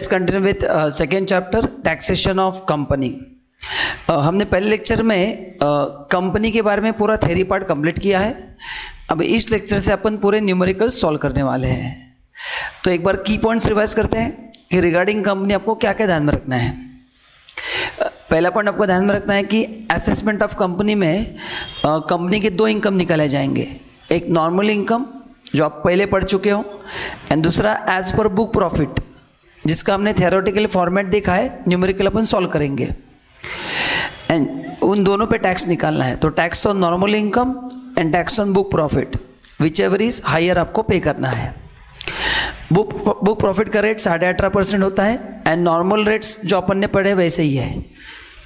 Continue with second chapter taxation of company. हमने पहले lecture में कंपनी के बारे में पूरा थ्योरी पार्ट कंप्लीट किया है। अब इस लेक्चर से अपन पूरे न्यूमेरिकल सॉल्व करने वाले हैं। तो एक बार की पॉइंट्स रिवाइज करते हैं कि रिगार्डिंग कंपनी आपको क्या क्या ध्यान में रखना है। पहला पॉइंट आपको ध्यान में रखना है कि असेसमेंट ऑफ कंपनी में कंपनी के दो इनकम निकाले जाएंगे, एक नॉर्मल इनकम जो आप पहले पढ़ चुके हो एंड दूसरा एज पर बुक प्रॉफिट जिसका हमने थ्योरेटिकल फॉर्मेट देखा है, न्यूमेरिकल अपन सॉल्व करेंगे एंड उन दोनों पे टैक्स निकालना है। तो tax on normal income and tax on book profit whichever is higher आपको पे करना है। बुक प्रॉफिट का रेट 18.5% होता है एंड नॉर्मल रेट्स जो अपन ने पढ़े वैसे ही है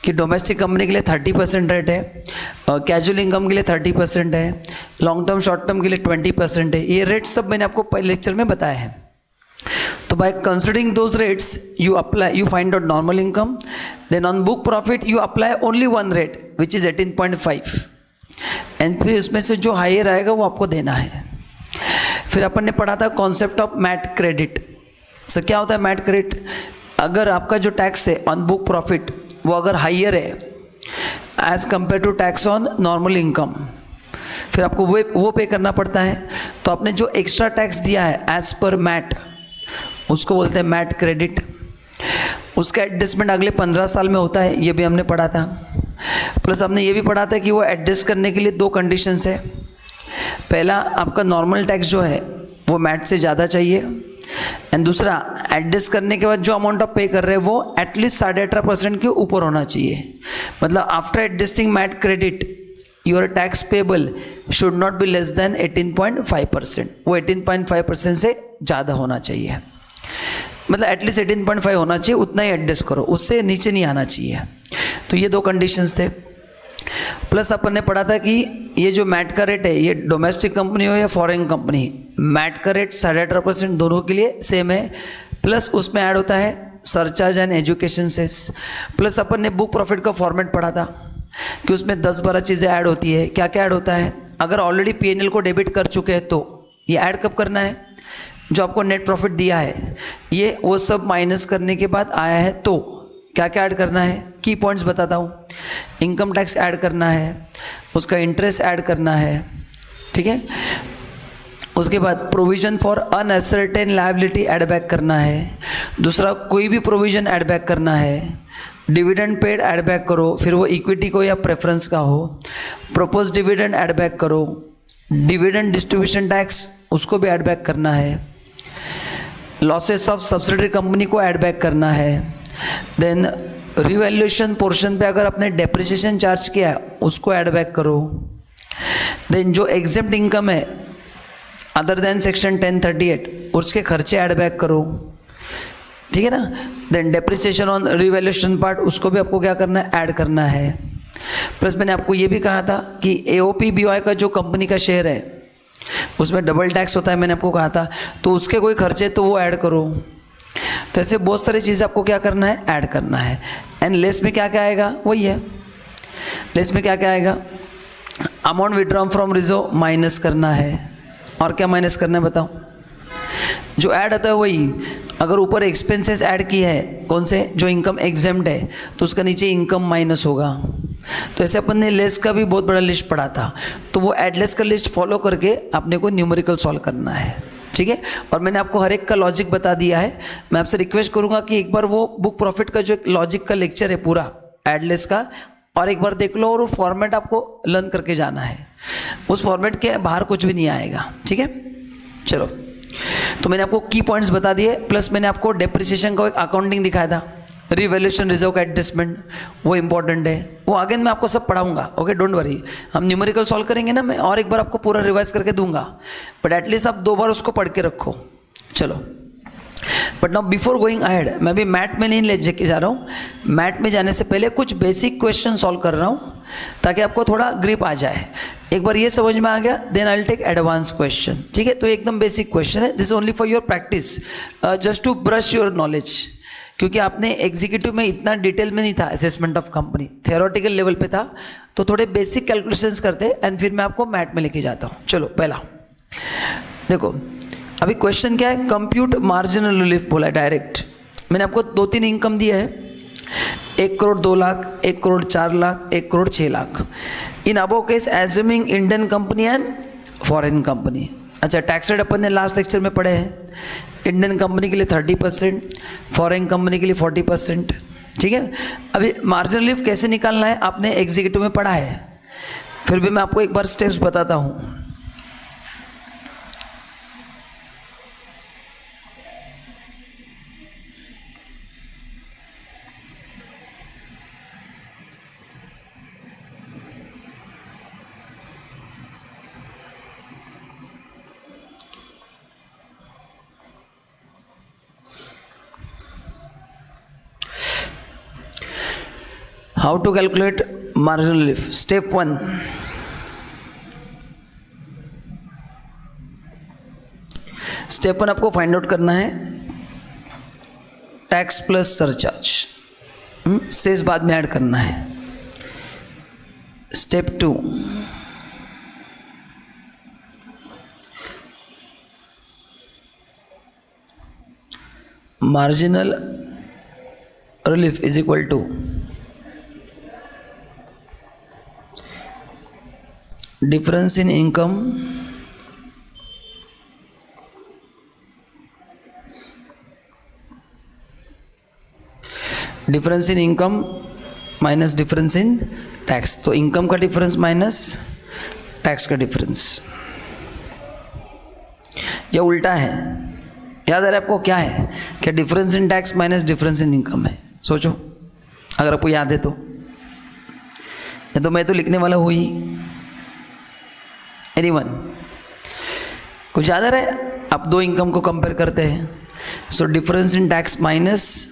कि डोमेस्टिक कंपनी के लिए 30% रेट है, कैजुअल इनकम के लिए 30% है, लॉन्ग टर्म शॉर्ट टर्म के लिए 20% है। ये रेट सब मैंने आपको पहले लेक्चर में बताया है। तो by considering those rates you find out normal income, then on book profit you apply only one rate which is 18.5 and फिर इसमें से जो हायर आएगा वो आपको देना है। फिर अपन ने पढ़ा था concept of MAT credit. Sir क्या होता है मैट क्रेडिट? अगर आपका जो टैक्स है ऑन बुक प्रॉफिट वो अगर हाइयर है as compare to tax on normal income, फिर आपको वो पे करना पड़ता है। तो आपने जो एक्स्ट्रा टैक्स दिया है एज पर मैट उसको बोलते हैं मैट क्रेडिट। उसका एडजस्टमेंट अगले 15 साल में होता है, ये भी हमने पढ़ा था। प्लस हमने ये भी पढ़ा था कि वो एडजस्ट करने के लिए दो कंडीशंस है। पहला, आपका नॉर्मल टैक्स जो है वो मैट से ज़्यादा चाहिए एंड दूसरा, एडजस्ट करने के बाद जो अमाउंट आप पे कर रहे हैं वो एटलीस्ट 18.5% के ऊपर होना चाहिए। मतलब after adjusting MAT credit your tax payable should not be less than 18.5%। वो 18.5% से ज़्यादा होना चाहिए, मतलब एटलीस्ट 18.5 होना चाहिए, उतना ही एडजस्ट करो, उससे नीचे नहीं आना चाहिए। तो ये दो कंडीशंस थे। प्लस अपन ने पढ़ा था कि ये जो मैट का रेट है ये डोमेस्टिक कंपनी हो या फॉरेन कंपनी, मैट का रेट 18.5% दोनों के लिए सेम है। प्लस उसमें ऐड होता है surcharge and education cess. Plus अपन ने बुक प्रॉफिट का फॉर्मेट पढ़ा था कि उसमें 10-12 चीज़ें ऐड होती है। क्या क्या ऐड होता है? अगर ऑलरेडी P&L को डेबिट कर चुके हैं तो ये ऐड कब करना है? जो आपको नेट प्रॉफिट दिया है ये वो सब माइनस करने के बाद आया है तो क्या क्या ऐड करना है? की पॉइंट्स बताता हूँ। इनकम टैक्स ऐड करना है, उसका इंटरेस्ट ऐड करना है, ठीक है। उसके बाद provision for uncertain liability add back करना है। दूसरा, कोई भी प्रोविजन ऐड बैक करना है। डिविडेंड पेड ऐड बैक करो, फिर वो इक्विटी को या प्रेफरेंस का हो। प्रपोज डिविडेंड ऐड बैक करो। डिविडेंड डिस्ट्रीब्यूशन टैक्स उसको भी ऐड बैक करना है। लॉसेस ऑफ सब्सिडरी कंपनी को ऐड बैक करना है। देन रिवैल्यूएशन पोर्शन पे अगर आपने डेप्रिसिएशन चार्ज किया है उसको ऐड बैक करो। देन जो एग्जेम्प्ट इनकम है अदर देन सेक्शन 1038 उसके खर्चे ऐड बैक करो, ठीक है ना। Then depreciation on revaluation part उसको भी आपको क्या करना है? ऐड करना है। प्लस मैंने आपको ये भी कहा था कि AOP BOI का जो कंपनी का शेयर है उसमें डबल टैक्स होता है, मैंने आपको कहा था, तो उसके कोई खर्चे तो वो ऐड करो। तो ऐसे बहुत सारी चीज़ें आपको क्या करना है? ऐड करना है। एंड लेस में क्या क्या आएगा? वही है, लेस में क्या क्या आएगा? Amount withdrawn from reserve minus करना है। और क्या माइनस करना है बताओ? जो ऐड होता है वही। अगर ऊपर एक्सपेंसेस ऐड किए हैं कौन से? जो इनकम एग्जेम्प्ट है तो उसका नीचे इनकम माइनस होगा। तो ऐसे अपन ने लेस का भी बहुत बड़ा लिस्ट पढ़ा था, तो वो एड लेस का लिस्ट फॉलो करके अपने को न्यूमेरिकल सॉल्व करना है, ठीक है। और मैंने आपको हर एक का लॉजिक बता दिया है। मैं आपसे रिक्वेस्ट करूंगा कि एक बार वो बुक प्रॉफिट का जो लॉजिक का लेक्चर है पूरा एडलेस का और एक बार देख लो और वो फॉर्मेट आपको लर्न करके जाना है। उस फॉर्मेट के बाहर कुछ भी नहीं आएगा, ठीक है। चलो, तो मैंने आपको की पॉइंट्स बता दिए। प्लस मैंने आपको डेप्रिसिएशन का एक अकाउंटिंग दिखाया था, रिवैल्यूएशन रिजर्व का एडजस्टमेंट, वो इंपॉर्टेंट है। वो आगे मैं आपको सब पढ़ाऊंगा, ओके, डोंट वरी। हम न्यूमेरिकल सॉल्व करेंगे ना, मैं और एक बार आपको पूरा रिवाइज करके दूंगा, बट एटलीस्ट आप 2 बार उसको पढ़ के रखो। चलो, but now before going ahead, मैं भी मैथ में नहीं ले जाके जा रहा हूँ। मैथ में जाने से पहले कुछ बेसिक क्वेश्चन सॉल्व कर रहा हूँ ताकि आपको थोड़ा ग्रिप आ जाए। एक बार ये समझ में आ गया, then I will take advance question, ठीक है। तो एकदम बेसिक क्वेश्चन है, this only for your practice, just to brush your knowledge, क्योंकि आपने एग्जीक्यूटिव में इतना डिटेल में नहीं था, assessment of company theoretical level पे था, तो थोड़े बेसिक कैलकुलेशंस करते एंड फिर मैं आपको मैथ में लेके जाता हूँ। चलो, पहला देखो, अभी क्वेश्चन क्या है? कंप्यूट मार्जिनल रिलीफ बोला है डायरेक्ट मैंने आपको 2-3 इनकम दिया है, 1 crore 2 lakh, 1 crore 4 lakh, 1 crore 6 lakh. In above case assuming Indian company and foreign company. अच्छा, टैक्स रेट अपन ने लास्ट लेक्चर में पढ़े हैं, इंडियन कंपनी के लिए 30%, फॉरेन कंपनी के लिए 40%। ठीक है, अभी मार्जिनल रिलीफ कैसे निकालना है आपने एग्जीक्यूटिव में पढ़ा है, फिर भी मैं आपको एक बार स्टेप्स बताता हूँ। How to calculate marginal relief? Step 1. Step 1 आपको फाइंड आउट करना है टैक्स प्लस सरचार्ज, सेस बाद में ऐड करना है। Step 2, marginal relief is equal to difference in income minus difference in tax. तो इनकम का डिफरेंस माइनस टैक्स का डिफरेंस, या उल्टा है? याद आ रहा है आपको क्या है? क्या difference in tax minus difference in income है? सोचो, अगर आपको याद है तो। या तो मैं तो लिखने वाला हूँ ही। एनीवन कुछ याद आ रहा है? आप दो इनकम को कंपेयर करते हैं, so difference in tax minus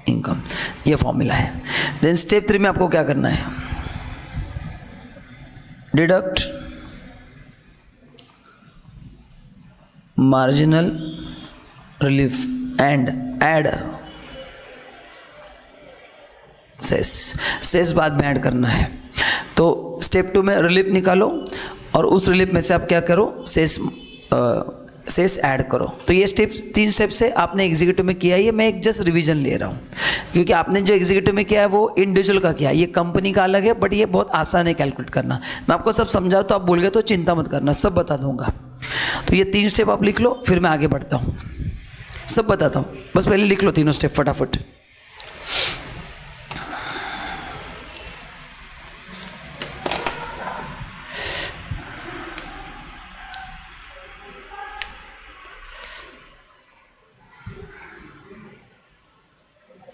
income, ये फॉर्मूला है। देन स्टेप 3 में आपको क्या करना है? Deduct marginal relief and add cess बाद में ऐड करना है। तो स्टेप 2 में रिलीफ निकालो और उस रिलीफ में से आप क्या करो? सेस ऐड करो। तो ये स्टेप्स 3 स्टेप से आपने एग्जीक्यूटिव में किया है। ये मैं एक जस्ट रिवीजन ले रहा हूँ, क्योंकि आपने जो एग्जीक्यूटिव में किया है वो इंडिविजुअल का किया है, ये कंपनी का अलग है, बट ये बहुत आसान है कैलकुलेट करना। मैं आपको सब समझा, तो आप भूल गए तो चिंता मत करना, सब बता दूंगा। तो ये 3 स्टेप आप लिख लो, फिर मैं आगे बढ़ता हूँ, सब बताता हूँ। बस पहले लिख लो तीनों स्टेप फटाफट।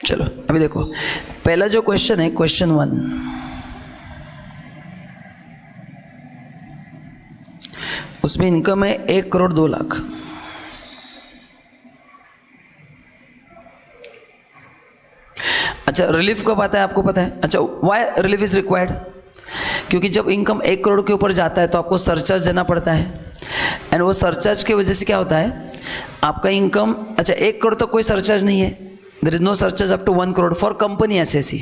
चलो अभी देखो, पहला जो क्वेश्चन है, क्वेश्चन 1, उसमें इनकम है 1 करोड़ 2 लाख। अच्छा, रिलीफ कब आता है आपको पता है? अच्छा, व्हाई रिलीफ इज रिक्वायर्ड? क्योंकि जब इनकम 1 करोड़ के ऊपर जाता है तो आपको सरचार्ज देना पड़ता है, एंड वो सरचार्ज की वजह से क्या होता है, आपका इनकम, अच्छा 1 करोड़ तो कोई सरचार्ज नहीं है, there is no surcharge up to 1 crore for company SSC.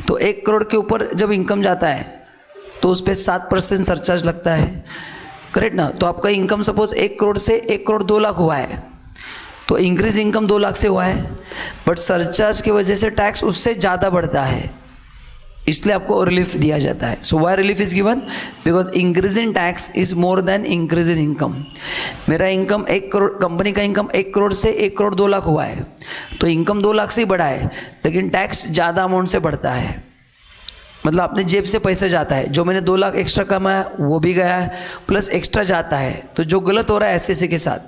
तो 1 करोड़ के ऊपर जब इनकम जाता है तो उस पर 7% सरचार्ज लगता है, करेक्ट ना? तो आपका इनकम सपोज 1 करोड़ से 1 करोड़ 2 लाख हुआ है, तो इंक्रीज इनकम 2 लाख से हुआ है, बट सरचार्ज की वजह से टैक्स उससे ज़्यादा बढ़ता है, इसलिए आपको रिलीफ दिया जाता है। So why relief is given? Because increase in tax is more than increase in income. मेरा इनकम 1 करोड़, कंपनी का इनकम 1 करोड़ से 1 करोड़ 2 लाख हुआ है, तो इनकम 2 लाख से ही बढ़ा है, लेकिन टैक्स ज़्यादा अमाउंट से बढ़ता है। मतलब अपने जेब से पैसे जाता है, जो मैंने 2 लाख एक्स्ट्रा कमाया वो भी गया है, प्लस एक्स्ट्रा जाता है। तो जो गलत हो रहा है एसएससी के साथ,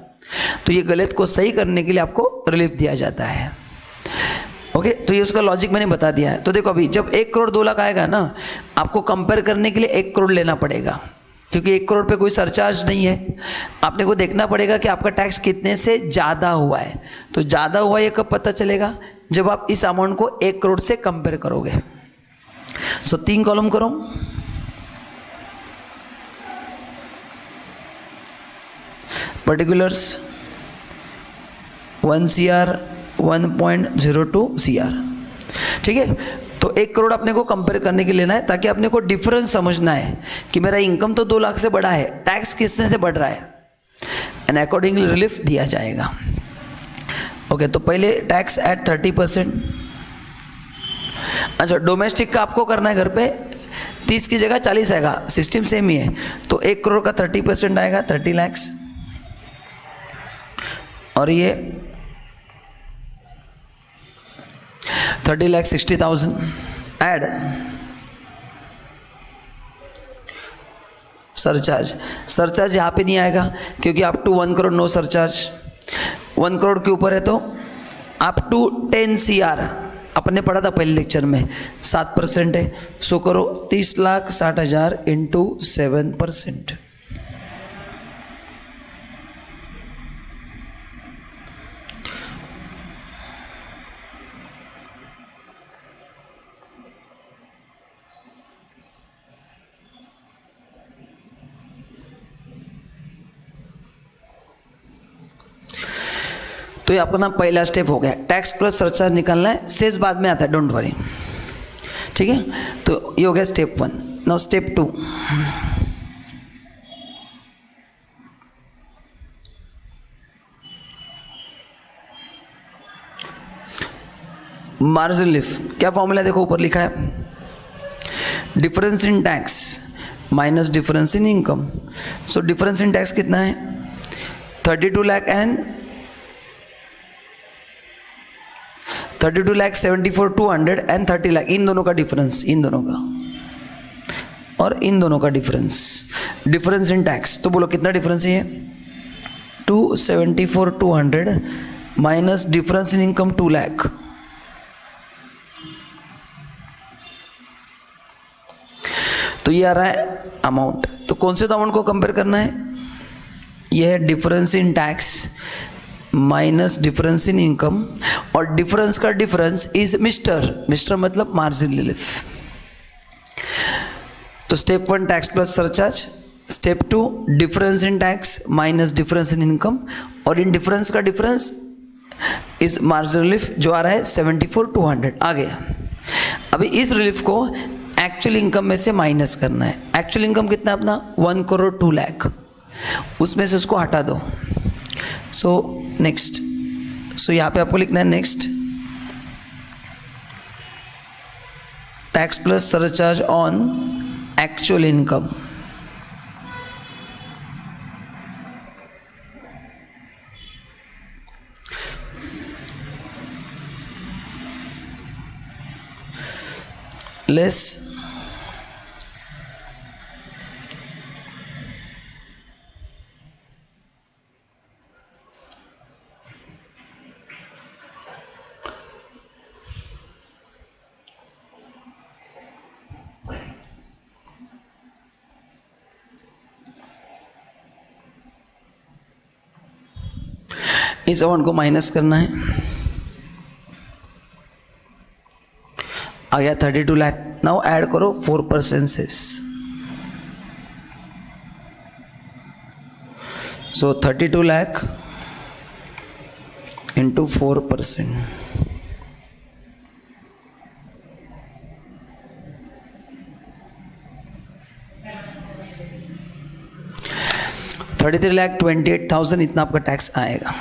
तो ये गलत को सही करने के लिए आपको रिलीफ दिया जाता है। ओके, तो ये उसका लॉजिक मैंने बता दिया है। तो देखो, अभी जब 1 करोड़ 2 लाख आएगा ना, आपको कंपेयर करने के लिए 1 करोड़ लेना पड़ेगा, क्योंकि 1 करोड़ पे कोई सरचार्ज नहीं है। आपने को देखना पड़ेगा कि आपका टैक्स कितने से ज़्यादा हुआ है। तो ज़्यादा हुआ ये कब पता चलेगा? जब आप इस अमाउंट को 1 करोड़ से कंपेयर करोगे। सो 3 कॉलम करो, पर्टिकुलर्स 1 CR 1.02 CR, ठीक है? तो 1 करोड़ अपने को कंपेयर करने के लिए लेना है, ताकि अपने को डिफरेंस समझना है कि मेरा इनकम तो 2 लाख से बढ़ा है, टैक्स किसने से बढ़ रहा है, एंड अकॉर्डिंगली रिलीफ दिया जाएगा। ओके, तो पहले टैक्स एट 30%। अच्छा, डोमेस्टिक का आपको करना है घर पे, 30 की जगह 40 आएगा, सिस्टम सेम ही है। तो 1 करोड़ का 30% आएगा 30 लैक्स, और ये 30,60,000 ऐड सरचार्ज यहाँ पे नहीं आएगा, क्योंकि आप to 1 crore no surcharge. 1 crore के ऊपर है तो आप टू 10 CR, अपने पढ़ा था पहले लेक्चर में, 7% है। सो करो 30,60,000 इंटू 7%। तो ये अपना पहला स्टेप हो गया, टैक्स प्लस सरचार्ज निकालना है, सेस बाद में आता है, डोंट वरी, ठीक है। तो ये हो गया step 1। Now step 2, margin relief. क्या फॉर्मूला देखो ऊपर लिखा है, difference in tax minus difference in income. So difference in tax कितना है, 32 लाख एंड 32,74,200 एंड 30 लाख, इन दोनों का डिफरेंस, इन दोनों का और इन दोनों का डिफरेंस, डिफरेंस इन टैक्स। तो बोलो कितना डिफरेंस है, 274,200 minus difference in income 2 lakh. तो ये आ रहा है अमाउंट। तो कौन से अमाउंट को कंपेयर करना है, ये है difference in tax minus difference in income, और डिफरेंस का डिफरेंस इज मिस्टर मतलब मार्जिन रिलीफ। तो step 1 tax plus surcharge, step 2 difference in tax minus difference in income, और इन डिफरेंस का डिफरेंस इज मार्जिन रिलीफ जो आ रहा है 74,200 आ गया। अभी इस रिलीफ को एक्चुअल इनकम में से माइनस करना है। एक्चुअल इनकम कितना अपना 1 करोड़ 2 लाख, उसमें से उसको हटा दो। सो नेक्स्ट, सो यहाँ पे आपको लिखना है next tax plus surcharge on actual income. Less इस अमाउंट को माइनस करना है, आ गया 32 लाख। नाउ ऐड करो 4% सेस, सो 32 लाख इंटू 4%, $33,28,000 इतना आपका टैक्स आएगा।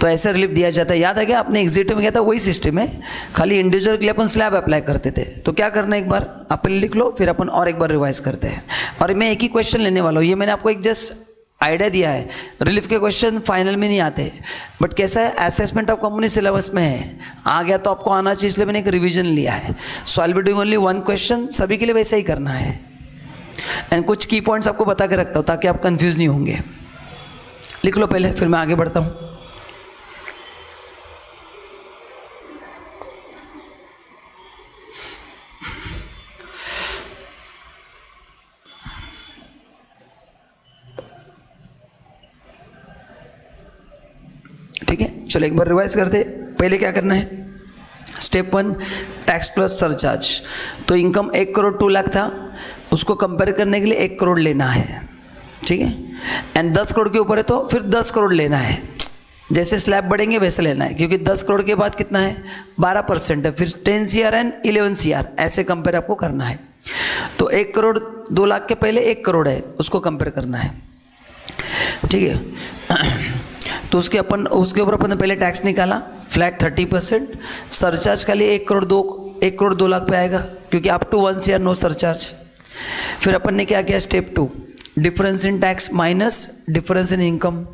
तो ऐसा रिलीफ दिया जाता है। याद है क्या, आपने एग्जीक्यूटिव में किया था वही सिस्टम है, खाली इंडिविजुअल के लिए अपन स्लैब अप्लाई करते थे। तो क्या करना है, एक बार आप लिख लो, फिर अपन और एक बार रिवाइज करते हैं। और मैं एक ही क्वेश्चन लेने वाला हूँ, ये मैंने आपको एक जस्ट आइडिया दिया है। रिलीफ के क्वेश्चन फाइनल में नहीं आते, बट कैसा है, असेसमेंट ऑफ कंपनी सिलेबस में है, आ गया तो आपको आना चाहिए, इसलिए मैंने एक रिविजन लिया है। So I will be doing only 1 question, सभी के लिए वैसा ही करना है। एंड कुछ की पॉइंट्स आपको बता के रखता हूँ ताकि आप कंफ्यूज नहीं होंगे। लिख लो पहले, फिर मैं आगे बढ़ता हूँ। ठीक है, चलो एक बार रिवाइज करते। पहले क्या करना है, स्टेप 1 टैक्स प्लस सरचार्ज। तो इनकम 1 करोड़ 2 लाख था, उसको कंपेयर करने के लिए 1 करोड़ लेना है, ठीक है। एंड 10 करोड़ के ऊपर है तो फिर 10 करोड़ लेना है। जैसे स्लैब बढ़ेंगे वैसे लेना है, क्योंकि 10 करोड़ के बाद कितना है 12% है, फिर 10 CR एंड 11 CR ऐसे कंपेयर आपको करना है। तो 1 करोड़ 2 लाख के पहले 1 करोड़ है उसको कंपेयर करना है, ठीक है। तो उसके ऊपर अपन ने पहले टैक्स निकाला फ्लैट 30%, सरचार्ज का लिए 1 करोड़ 2 लाख पे आएगा, क्योंकि up to 1 CR no surcharge. फिर अपन ने क्या किया, step 2 difference in tax minus difference in income,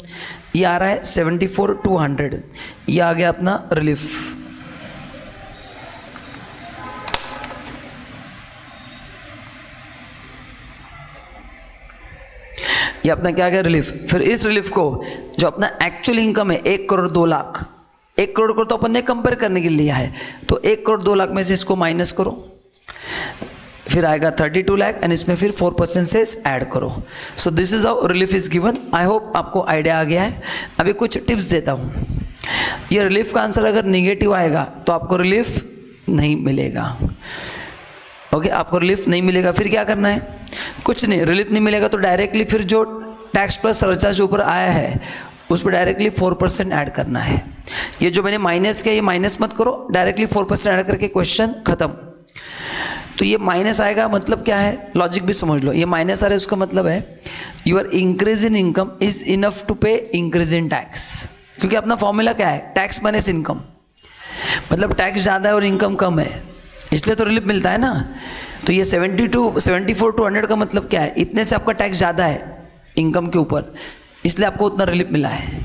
ये आ रहा है 74,200, ये आ गया अपना रिलीफ। ये अपना क्या गया रिलीफ। फिर इस रिलीफ को जो अपना एक्चुअल इनकम है 1 करोड़ 2 लाख, 1 करोड़ को तो अपन ने कंपेयर करने के लिए लिया है, तो 1 करोड़ 2 लाख में से इसको माइनस करो, फिर आएगा 32 लाख एंड इसमें फिर 4% से ऐड करो। सो this is how relief is given. I hope आपको आइडिया आ गया है। अभी कुछ टिप्स देता हूँ। ये रिलीफ का आंसर अगर निगेटिव आएगा तो आपको रिलीफ नहीं मिलेगा। ओके, आपको रिलीफ नहीं मिलेगा। फिर क्या करना है, कुछ नहीं, रिलीफ नहीं मिलेगा तो डायरेक्टली फिर जो टैक्स प्लस सरचार्ज ऊपर आया है उस पर डायरेक्टली 4% ऐड करना है। ये जो मैंने माइनस किया ये माइनस मत करो, डायरेक्टली 4% ऐड करके क्वेश्चन खत्म। तो ये माइनस आएगा मतलब क्या है, लॉजिक भी समझ लो। ये माइनस आ रहा है उसका मतलब है your increase in income is enough to pay increase in tax, क्योंकि अपना फॉर्मूला क्या है, टैक्स माइनस इनकम, मतलब टैक्स ज़्यादा है और इनकम कम है, इसलिए तो रिलीफ मिलता है ना। तो ये 74 to 100 का मतलब क्या है, इतने से आपका टैक्स ज़्यादा है इनकम के ऊपर, इसलिए आपको उतना रिलीफ मिला है।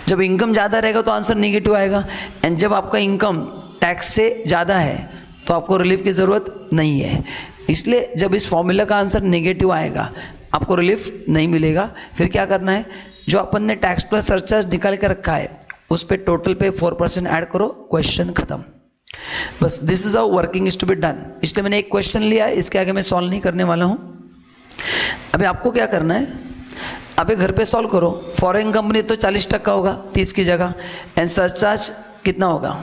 जब इनकम ज़्यादा रहेगा तो आंसर निगेटिव आएगा, एंड जब आपका इनकम टैक्स से ज़्यादा है तो आपको रिलीफ की ज़रूरत नहीं है। इसलिए जब इस फॉर्मूला का आंसर नेगेटिव आएगा आपको रिलीफ नहीं मिलेगा। फिर क्या करना है, जो अपन ने टैक्स प्लस सरचार्ज निकाल के रखा है उस पर टोटल पे 4% ऐड करो, क्वेश्चन खत्म। बस this is how working is to be done. इसलिए मैंने एक क्वेश्चन लिया है, इसके आगे मैं सॉल्व नहीं करने वाला हूँ। अभी आपको क्या करना है, अभी घर पे सॉल्व करो। फॉरेन कंपनी तो 40% होगा 30 की जगह, एंड सरचार्ज कितना होगा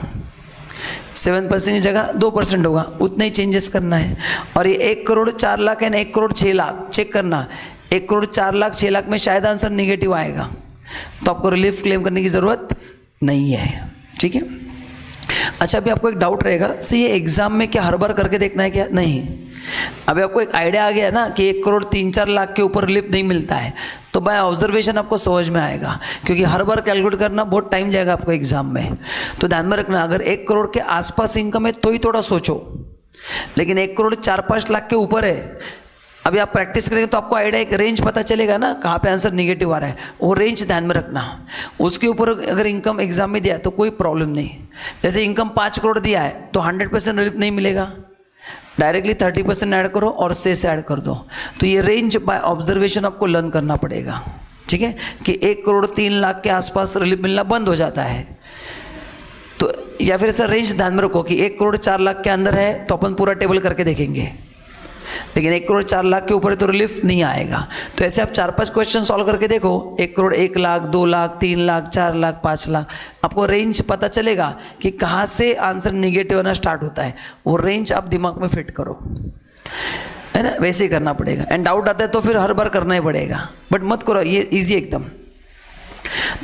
7% की जगह 2% होगा, उतने ही चेंजेस करना है। और ये 1 करोड़ 4 लाख है ना 1 करोड़ 6 लाख, चेक करना 1 करोड़ 4 लाख 6 लाख में शायद आंसर निगेटिव आएगा, तो आपको रिलीफ क्लेम करने की ज़रूरत नहीं है, ठीक है। अच्छा, अभी आपको एक डाउट रहेगा, सर ये एग्जाम में क्या हर बार करके देखना है क्या? नहीं, अभी आपको एक आइडिया आ गया ना कि 1 करोड़ 3-4 लाख के ऊपर रिलीफ नहीं मिलता है, तो बाय ऑब्जर्वेशन आपको समझ में आएगा, क्योंकि हर बार कैलकुलेट करना बहुत टाइम जाएगा आपको एग्जाम में। तो ध्यान में रखना, अगर 1 करोड़ के आसपास इनकम है तो ही थोड़ा सोचो, लेकिन 1 करोड़ 4-5 लाख के ऊपर है, अभी आप प्रैक्टिस करेंगे तो आपको आइडिया एक रेंज पता चलेगा ना कहाँ पे आंसर निगेटिव आ रहा है, वो रेंज ध्यान में रखना। उसके ऊपर अगर इनकम एग्जाम में दिया तो कोई प्रॉब्लम नहीं। जैसे इनकम 5 करोड़ दिया है तो 100% रिलीफ नहीं मिलेगा, डायरेक्टली 30% ऐड करो और सेस ऐड कर दो। तो ये रेंज बाय ऑब्जर्वेशन आपको लर्न करना पड़ेगा, ठीक है, कि 1 करोड़ 3 लाख के आसपास रिलीफ मिलना बंद हो जाता है। तो या फिर ऐसा रेंज ध्यान में रखो कि 1 करोड़ 4 लाख के अंदर है तो अपन पूरा टेबल करके देखेंगे, लेकिन 1 करोड़ 4 लाख के ऊपर है तो रिलीफ नहीं आएगा। तो ऐसे आप 4-5 क्वेश्चन सॉल्व करके देखो, 1 करोड़ 1 लाख 2 लाख 3 लाख 4 लाख 5 लाख, आपको रेंज पता चलेगा कि कहाँ से आंसर निगेटिव आना स्टार्ट होता है। वो रेंज आप दिमाग में फिट करो, है ना, वैसे ही करना पड़ेगा। एंड डाउट आता है तो फिर हर बार करना ही पड़ेगा, बट मत करो, ये ईजी एकदम।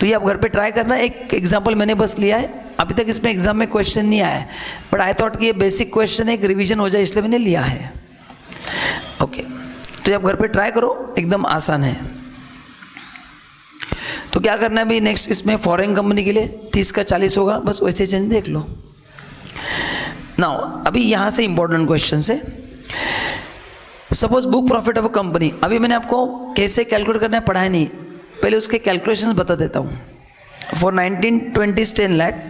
तो ये आप घर पे ट्राई करना। एक एग्जाम्पल मैंने बस लिया है, अभी तक इसमें एग्जाम में क्वेश्चन नहीं आया है, बट आई थॉट कि ये बेसिक क्वेश्चन है, एक रिविजन हो जाए, इसलिए मैंने लिया है। ओके, तो आप घर पे ट्राई करो, एकदम आसान है। तो क्या करना है भाई, नेक्स्ट इसमें फॉरेन कंपनी के लिए 30 का 40 होगा, बस वैसे चेंज देख लो। नाउ अभी यहाँ से इंपॉर्टेंट क्वेश्चन है, suppose book profit of a company. अभी मैंने आपको कैसे कैलकुलेट करना है पढ़ाया नहीं, पहले उसके कैलकुलेशंस बता देता हूँ। For 1920 10 lakh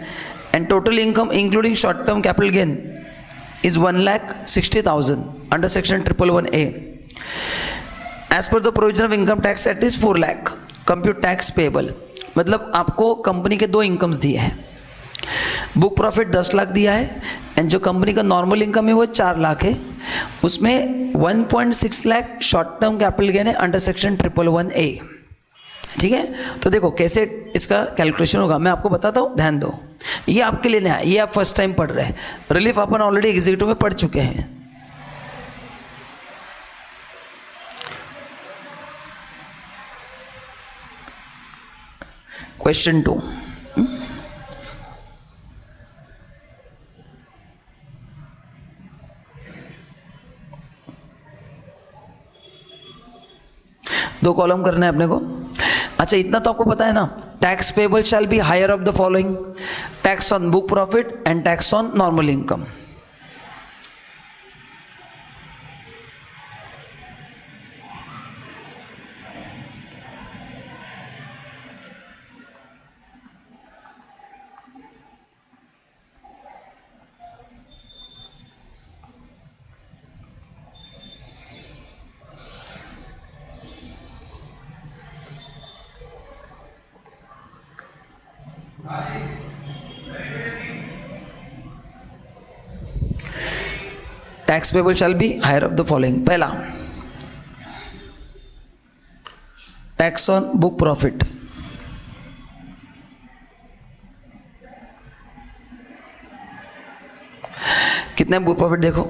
and total income including short term capital gain is 1,60,000 under section 111A. As per the provision of income tax act is 4 lakh. Compute tax payable. मतलब आपको कंपनी के 2 इनकम्स दिए हैं, बुक प्रॉफिट 10 लाख दिया है एंड जो company का normal income है वो 4 लाख है, उसमें 1.6 lakh short term capital gain है अंडर सेक्शन 111A, ठीक है। तो देखो कैसे इसका कैलकुलेशन होगा, मैं आपको बताता हूँ, ध्यान दो। ये आपके लिए नया है, ये आप फर्स्ट टाइम पढ़ रहे हैं। रिलीफ अपन ऑलरेडी एग्जीक्यूटिव में पढ़ चुके हैं। क्वेश्चन 2, 2 कॉलम करना है अपने को। अच्छा, इतना तो आपको पता है ना, tax payable shall be higher of the following: tax on book profit and tax on normal income. Tax payable shall be higher of the following. पहला, टैक्स ऑन बुक प्रॉफिट। कितने बुक प्रॉफिट देखो,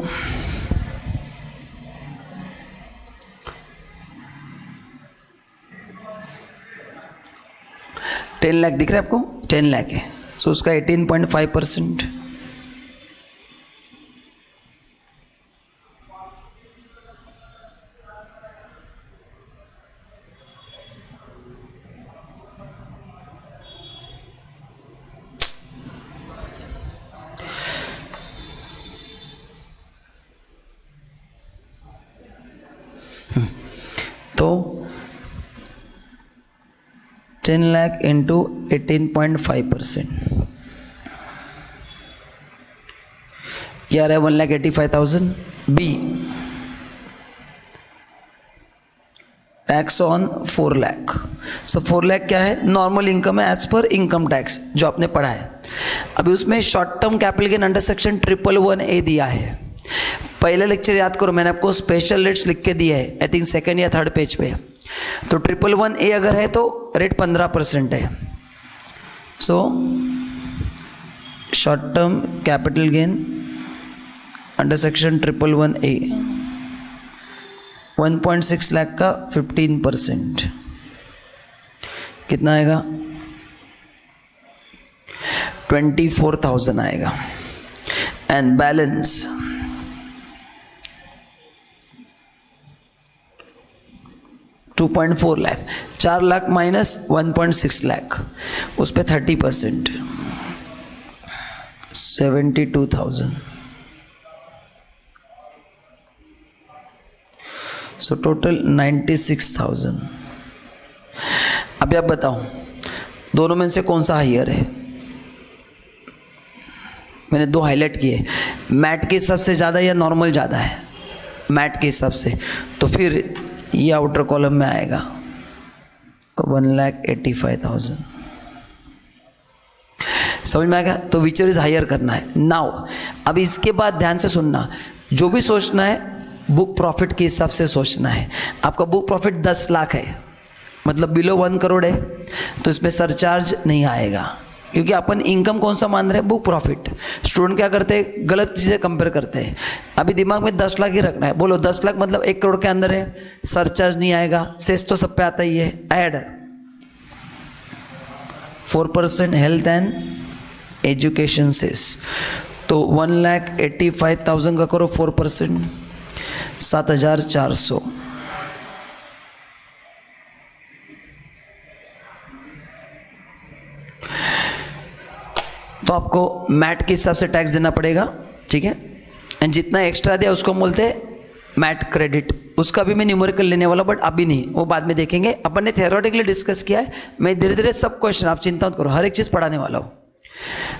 $10 लाख दिख रहा है आपको? 10 लाख है, सो उसका 18.5%। तो 10 लाख इंटू 18.5%, क्या रहा है? 1,85,000। B, tax on 4 lakh. So 4 lakh क्या है? नॉर्मल इनकम है एज पर इनकम टैक्स जो आपने पढ़ा है। अभी उसमें short term capital gain under section 111A दिया है। पहले लेक्चर याद करो, मैंने आपको स्पेशल रेट्स लिख के दिए है, आई थिंक 2nd या 3rd पेज पे। तो 111A अगर है तो रेट 15% है। So short term capital gain under section 111A 1.6 lakh का 15% कितना आएगा? 24,000 आएगा। And balance 2.4 lakh, 4 lakh minus 1.6 lakh, उस पर 30%, 72,000। So total 96,000। अभी आप बताओ दोनों में से कौन सा हायर है? मैंने 2 हाईलाइट किए, मैट के हिसाब से ज़्यादा या नॉर्मल ज़्यादा है? मैट के हिसाब से, तो फिर ये आउटर कॉलम में आएगा, तो 1,85,000। समझ में आएगा? तो विचर इज हायर करना है। नाउ अब इसके बाद ध्यान से सुनना, जो भी सोचना है बुक प्रॉफिट के हिसाब से सोचना है। आपका बुक प्रॉफिट 10 लाख है, मतलब बिलो 1 करोड़ है, तो इसमें सरचार्ज नहीं आएगा, क्योंकि अपन इनकम कौन सा मान रहे हैं? Book profit. स्टूडेंट क्या करते हैं? गलत चीज़ें कंपेयर करते हैं। अभी दिमाग में 10 लाख ही रखना है। बोलो 10 लाख मतलब 1 करोड़ के अंदर है, सरचार्ज नहीं आएगा, सेस तो सब पे आता ही है। Add 4% health and education cess, तो 1,85,000 का करो 4%, 7,400। तो आपको मैट के हिसाब से टैक्स देना पड़ेगा, ठीक है? एंड जितना एक्स्ट्रा दिया उसको बोलते हैं मैट क्रेडिट। उसका भी मैं न्यूमेरिकल लेने वाला, बट अभी नहीं, वो बाद में देखेंगे। अपन ने थ्योरेटिकली डिस्कस किया है, मैं धीरे धीरे सब क्वेश्चन, आप चिंता मत करो, हर एक चीज़ पढ़ाने वाला हूँ।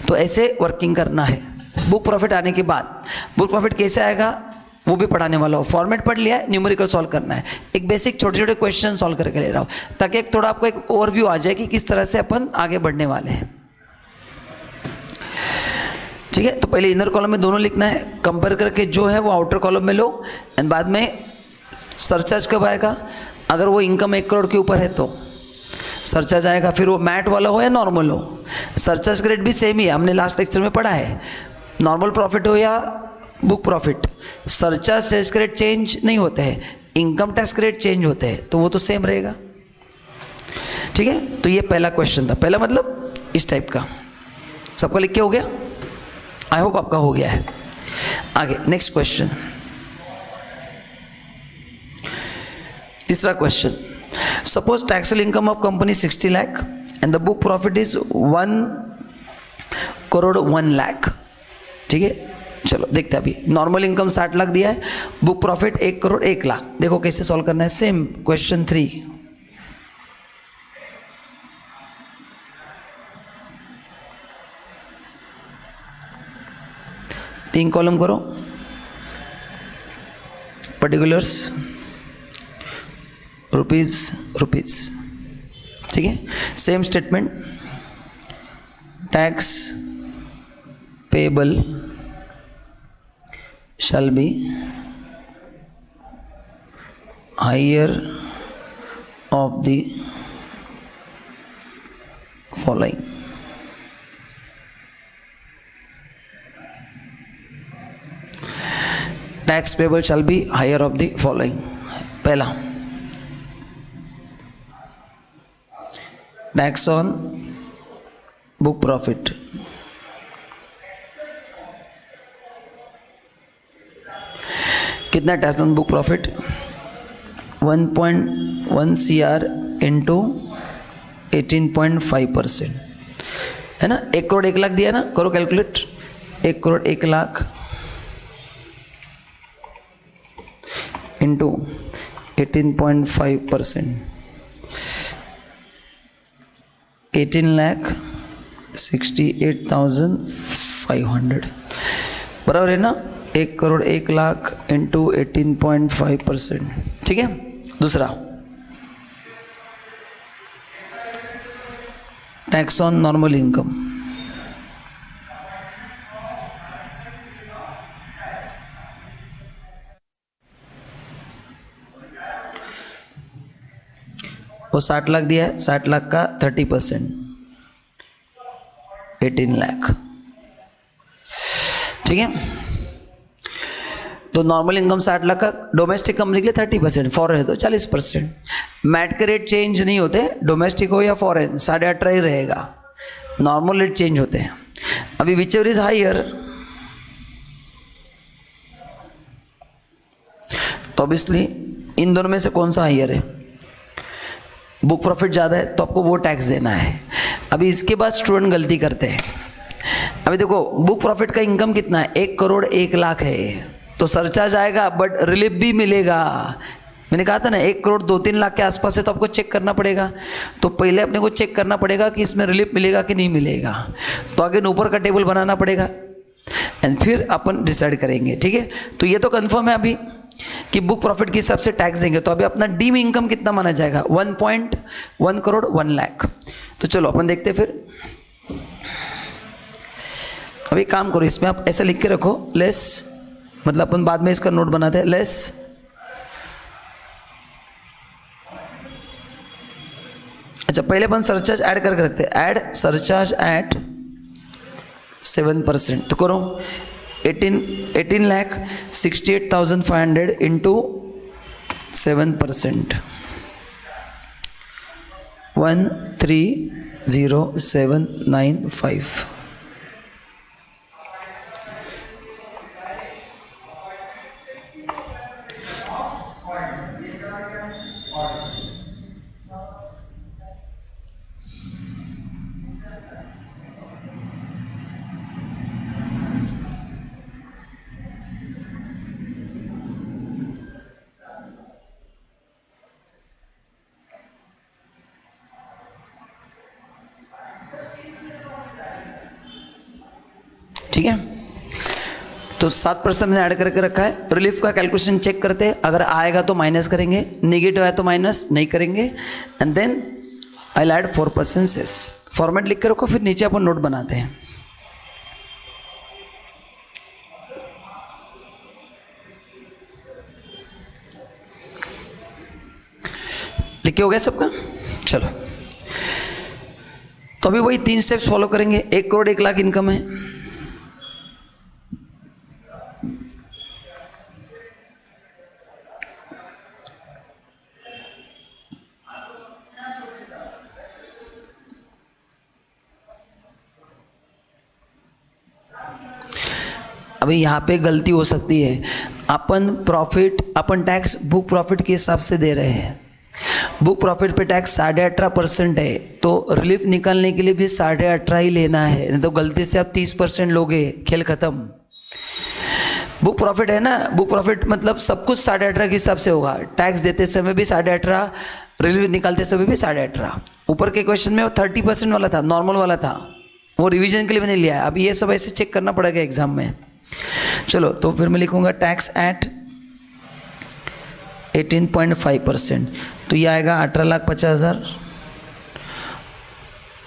तो ऐसे वर्किंग करना है। बुक प्रॉफिट आने के बाद बुक प्रॉफिट कैसे आएगा वो भी पढ़ाने वाला हो। फॉर्मेट पढ़ लिया है, न्यूमेरिकल सॉल्व करना है। एक बेसिक छोटे छोटे क्वेश्चन सॉल्व करके ले रहा हूँ, ताकि एक थोड़ा आपको एक ओवरव्यू आ जाए कि किस तरह से अपन आगे बढ़ने वाले हैं, ठीक है? तो पहले इनर कॉलम में दोनों लिखना है, कंपेयर करके जो है वो आउटर कॉलम में लो, एंड बाद में सरचार्ज कब आएगा? अगर वो इनकम 1 करोड़ के ऊपर है तो सरचार्ज आएगा, फिर वो मैट वाला हो या नॉर्मल हो। सरचार्ज का रेट भी सेम ही है, हमने लास्ट लेक्चर में पढ़ा है। नॉर्मल प्रॉफिट हो या बुक प्रॉफिट, सरचार्ज सेल्स का रेट चेंज नहीं होते हैं, इनकम टैक्स का रेट चेंज होते हैं, तो वो तो सेम रहेगा, ठीक है? तो ये पहला क्वेश्चन था। पहला मतलब इस टाइप का। सबका लिख के हो गया? आई होप आपका हो गया है। आगे नेक्स्ट क्वेश्चन, तीसरा question, Suppose taxable income of company 60 lakh and the book profit is 1 crore 1 lakh. ठीक है, चलो देखते हैं। अभी नॉर्मल इनकम 60 लाख दिया है, बुक प्रॉफिट 1 करोड़ 1 लाख। देखो कैसे सॉल्व करना है। सेम क्वेश्चन 3, 3 कॉलम करो, पर्टिकुलर्स रुपीज रुपीज। ठीक है, same statement, tax payable shall be higher of the following। tax payable shall be higher of the following। पहला, tax on book profit, कितना tax on book profit? 1.1 CR into 18.5%, है ना। 1 करोड़ 1 लाख दिया ना, करो calculate. 1 crore 1 lakh into 18.5%, 18,68,500 बराबर है ना। 1 करोड़ 1 लाख इंटू 18.5%। ठीक है, दूसरा, टैक्स ऑन नॉर्मल इनकम, वो 60 लाख दिया है, 60 लाख का 30%, 18 लाख। ठीक है, तो नॉर्मल इनकम 60 लाख का, डोमेस्टिक कंपनी के लिए 30%, फॉरेन है तो 40%। मैट के रेट चेंज नहीं होते, डोमेस्टिक हो या फॉरेन 18.5 ही रहेगा। नॉर्मल रेट चेंज होते हैं। अभी विच एवर इज हायर, तो ऑब्वियसली इन दोनों में से कौन सा हायर है? बुक प्रॉफिट ज़्यादा है तो आपको वो टैक्स देना है। अभी इसके बाद स्टूडेंट गलती करते हैं। अभी देखो, बुक प्रॉफिट का इनकम कितना है? 1 करोड़ 1 लाख है, तो सरचार्ज आएगा बट रिलीफ भी मिलेगा। मैंने कहा था ना 1 करोड़ 2-3 लाख के आसपास है, तो आपको चेक करना पड़ेगा। तो पहले अपने को चेक करना पड़ेगा कि इसमें रिलीफ मिलेगा कि नहीं मिलेगा। तो आगे ऊपर का टेबल बनाना पड़ेगा एंड फिर अपन डिसाइड करेंगे। ठीक है, तो ये तो कंफर्म है अभी कि बुक प्रॉफिट के हिसाब से टैक्स देंगे। तो अभी अपना डीम इनकम कितना माना जाएगा? 1.1 करोड़ 1 लाख। तो चलो अपन देखते फिर। अभी काम करो, इसमें आप ऐसा लिख के रखो, लेस, मतलब अपन बाद में इसका नोट बनाते हैं, लेस अच्छा पहले अपन सरचार्ज ऐड करके रखते हैं। Add surcharge at 7%। तो करो 18,68,500 इंटू 7%, 130795। ठीक है, तो 7% ने ऐड करके रखा है। रिलीफ का कैलकुलेशन चेक करते हैं, अगर आएगा तो माइनस करेंगे, नेगेटिव है तो माइनस नहीं करेंगे। And then I will add 4% cess. Format लिख के रखो, फिर नीचे अपन नोट बनाते हैं। लिख के हो गया सबका? चलो, तो अभी वही 3 स्टेप्स फॉलो करेंगे। 1 करोड़ 1 लाख इनकम है, अभी यहाँ पे गलती हो सकती है। अपन प्रॉफिट, अपन टैक्स बुक प्रॉफिट के हिसाब से दे रहे हैं बुक प्रॉफिट पे टैक्स 18.5% है, तो रिलीफ निकालने के लिए भी 18.5 ही लेना है, नहीं तो गलती से आप 30% लोगे, खेल खत्म। बुक प्रॉफिट है ना, बुक प्रॉफिट मतलब सब कुछ 18.5 के हिसाब से होगा, टैक्स देते समय भी 18.5, रिलीफ निकालते समय भी 18.5। ऊपर के क्वेश्चन में वो 30% वाला था, नॉर्मल वाला था, वो रिवीजन के लिए मैंने लिया है। अब ये सब ऐसे चेक करना पड़ेगा एग्जाम में। चलो, तो फिर मैं लिखूंगा टैक्स एट 18.5%, तो ये आएगा 18,50,000,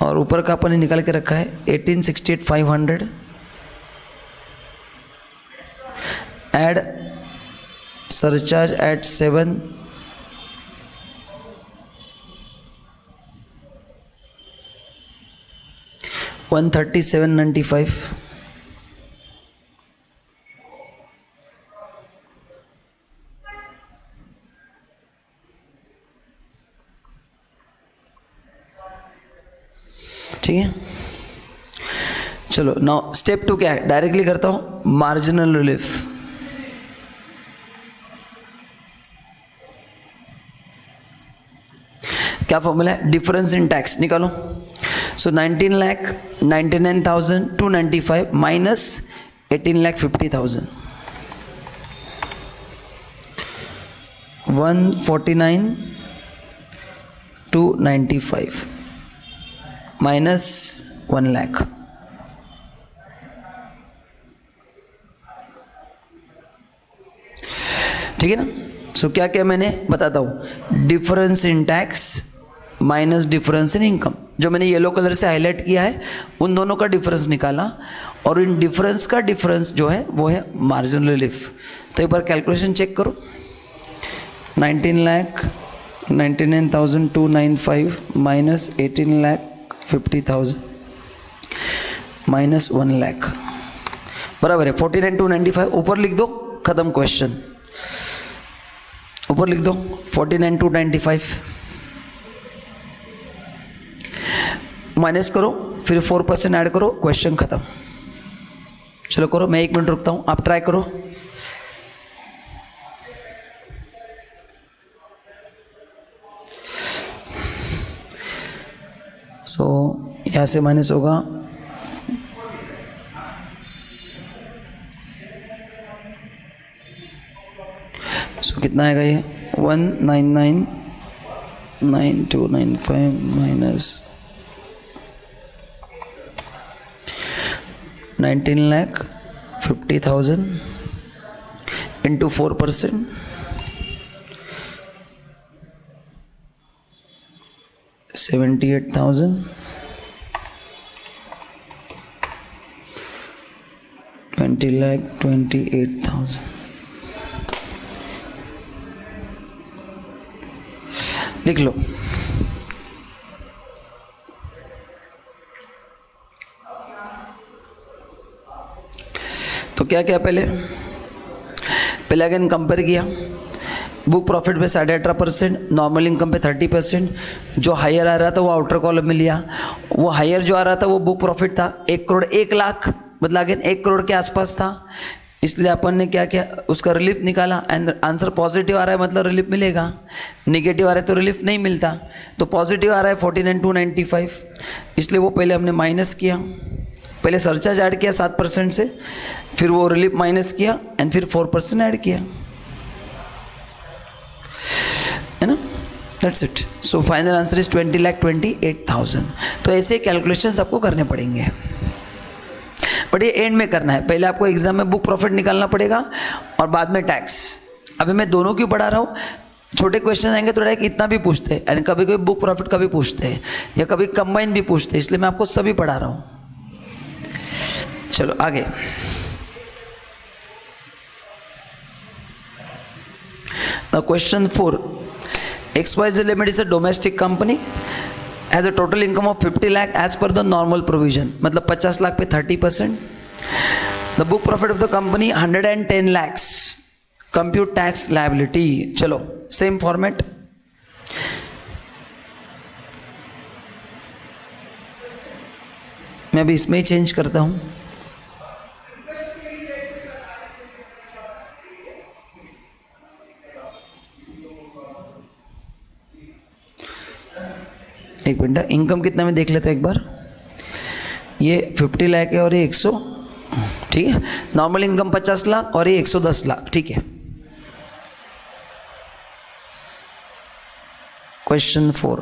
और ऊपर का अपन ने निकाल के रखा है 18,68,500, एड सरचार्ज एट 7, $137.95, ठीक है। चलो, नाउ स्टेप 2 क्या है, डायरेक्टली करता हूं, मार्जिनल रिलीफ। क्या फॉर्मूला है, डिफरेंस इन टैक्स निकालो। सो 19,99,295 माइनस 18,50,000, 149,295 माइनस 1 लाख, ठीक है ना। सो क्या क्या मैंने बताता हूं, difference in tax minus difference in income, जो मैंने येलो कलर से हाईलाइट किया है उन दोनों का डिफरेंस निकाला, और इन डिफरेंस का डिफरेंस जो है वो है मार्जिनल रिलीफ। तो एक बार कैलकुलेशन चेक करो, 19,99,295 माइनस 18,50,000 माइनस 1 लाख बराबर है 49,295। ऊपर लिख दो, खत्म क्वेश्चन। ऊपर लिख दो 49,295, माइनस करो, फिर 4% ऐड करो, क्वेश्चन खत्म। चलो करो, मैं 1 मिनट रुकता हूं, आप ट्राई करो। सो यहां से माइनस होगा, सो कितना आएगा ये 199,9,295 माइनस 19,50,000 इंटू 4%, 78,000, 20,28,000। लिख लो। तो क्या क्या पहले अगेन कंपेयर किया, बुक प्रॉफिट पे 18.5%, नॉर्मल इनकम पे 30%, जो हायर आ रहा था वो आउटर कॉलम में लिया, वो हायर जो आ रहा था वो बुक प्रॉफिट था 1 करोड़ 1 लाख, मतलब अगेन 1 करोड़ के आसपास था, इसलिए अपन ने क्या किया, उसका रिलीफ निकाला, एंड आंसर पॉजिटिव आ रहा है मतलब रिलीफ मिलेगा, निगेटिव आ रहा है तो रिलीफ नहीं मिलता। तो पॉजिटिव आ रहा है 49,295, इसलिए वो पहले हमने माइनस किया, पहले सरचार्ज ऐड किया 7% से, फिर वो रिलीफ माइनस किया, एंड फिर 4% ऐड किया, है ना। That's it. So final answer is 20,28,000। तो ऐसे कैलकुलेशंस आपको करने पड़ेंगे, बट ये एंड में करना है। पहले आपको एग्जाम में बुक प्रॉफिट निकालना पड़ेगा और बाद में टैक्स। अभी मैं दोनों क्यों पढ़ा रहा हूँ, छोटे क्वेश्चन आएंगे तो डायरेक्ट इतना भी पूछते हैं, यानी कभी कभी बुक प्रॉफिट का भी पूछते हैं, या कभी कंबाइन भी पूछते हैं, इसलिए मैं आपको सभी पढ़ा रहा हूँ। चलो आगे। Now question 4. XYZ Limited is a domestic company, has a total income of 50 lakh as per the normal provision, मतलब 50 लाख पे 30%. The book profit of the company 110 lakhs. Compute tax liability. चलो same format. मैं अभी इसमें ही change करता हूँ। एक minute, income कितना में देख लेते हैं एक बार। ये 50 लाख है और ये 100, ठीक है। नॉर्मल इनकम 50 लाख और ये 110 लाख, ठीक है। क्वेश्चन 4,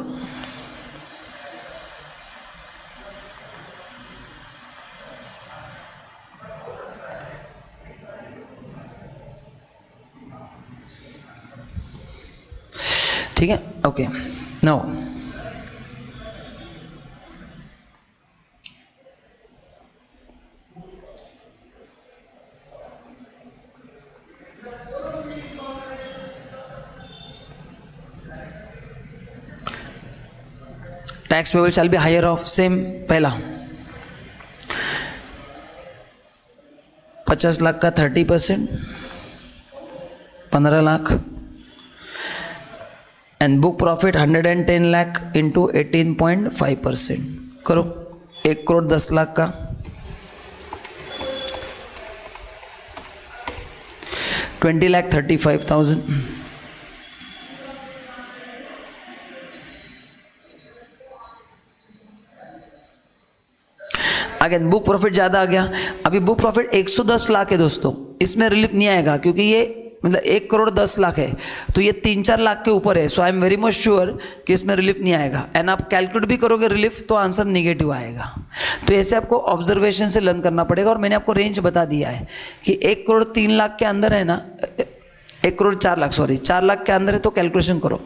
ठीक है, okay. Now tax payable shall be higher of, same पहला 50 लाख का 30%, 15 lakh, and book profit 110 lakh into 18.5%। करो, 1 करोड़ 10 लाख का 20,35,000, अगेन बुक प्रॉफिट ज़्यादा आ गया। अभी बुक प्रॉफिट 110 लाख है दोस्तों, इसमें रिलीफ नहीं आएगा क्योंकि ये मतलब 1 करोड़ 10 लाख है, तो ये 3-4 लाख के ऊपर है। So I am very much sure कि इसमें रिलीफ नहीं आएगा। एंड आप कैलकुलेट भी करोगे रिलीफ तो आंसर निगेटिव आएगा। तो ऐसे आपको ऑब्जर्वेशन से लर्न करना पड़ेगा। और मैंने आपको रेंज बता दिया है कि 1 करोड़ 3 लाख के अंदर है ना, 1 करोड़ 4 लाख, सॉरी 4 लाख के अंदर है, तो कैलकुलेशन करो।